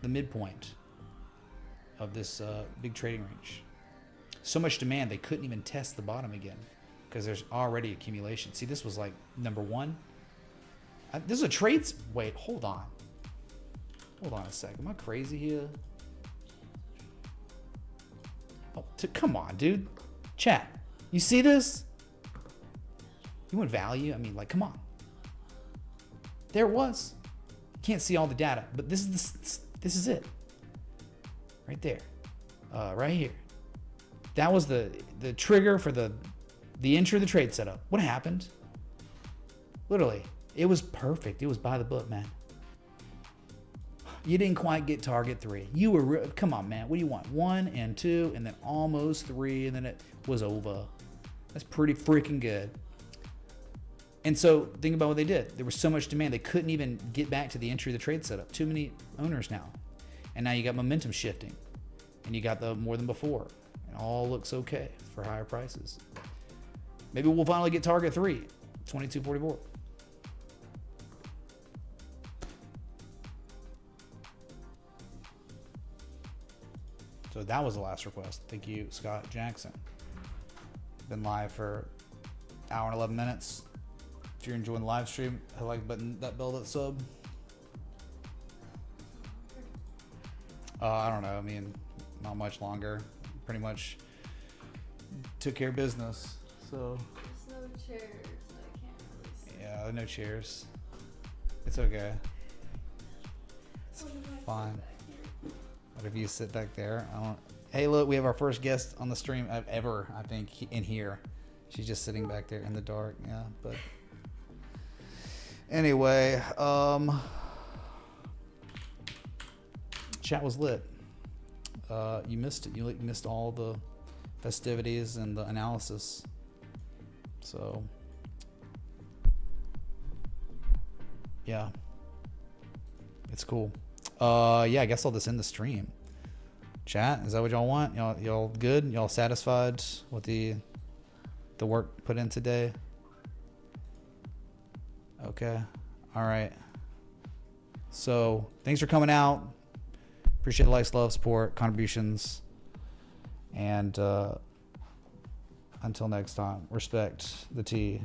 the midpoint of this big trading range. So much demand, they couldn't even test the bottom again because there's already accumulation. See, this was like number one. This is a trades. Wait, hold on. Hold on a sec. Am I crazy here? Oh, come on, dude. Chat. You see this? You want value? I mean, like, come on. There it was. Can't see all the data, but this is it. Right there. Right here. That was the trigger for the entry of the trade setup. What happened? Literally. It was perfect. It was by the book, man. You didn't quite get target 3. You were, come on, man. What do you want? 1 and 2, and then almost 3, and then it was over. That's pretty freaking good. And so think about what they did. There was so much demand. They couldn't even get back to the entry of the trade setup. Too many owners now. And now you got momentum shifting. And you got the more than before. It all looks okay for higher prices. Maybe we'll finally get target 3, 2244. So that was the last request. Thank you, Scott Jackson. Been live for an hour and 11 minutes. If you're enjoying the live stream, hit like button, that bell, that sub. I don't know. I mean, not much longer. Pretty much took care of business. So. There's no chairs. I can't really see. Yeah, no chairs. It's okay. It's fine. What if you sit back there? I don't. Hey, look, we have our first guest on the stream ever, I think, in here. She's just sitting back there in the dark. Yeah, but anyway, chat was lit. You missed it. You missed all the festivities and the analysis. So, yeah, it's cool. Yeah, I guess I'll just end the stream. Chat, is that what y'all want? Y'all good? Y'all satisfied with the work put in today? Okay. All right. So, thanks for coming out. Appreciate the likes, love, support, contributions. And until next time, respect the TA.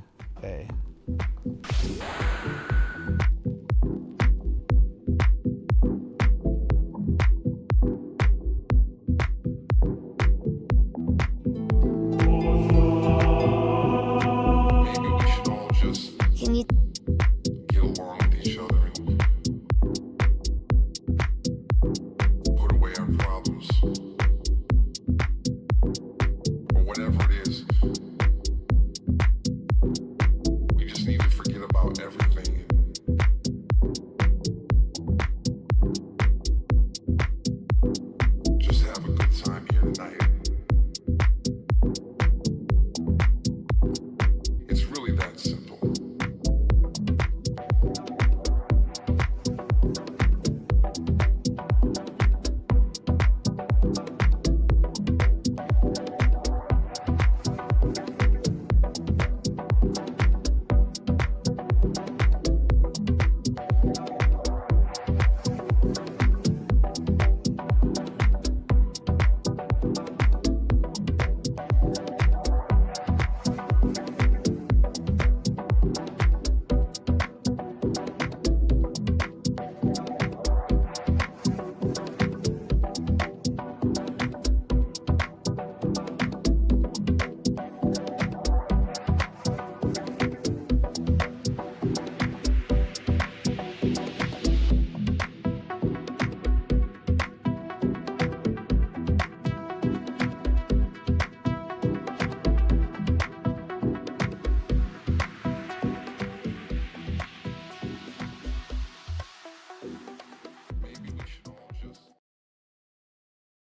Whatever it is.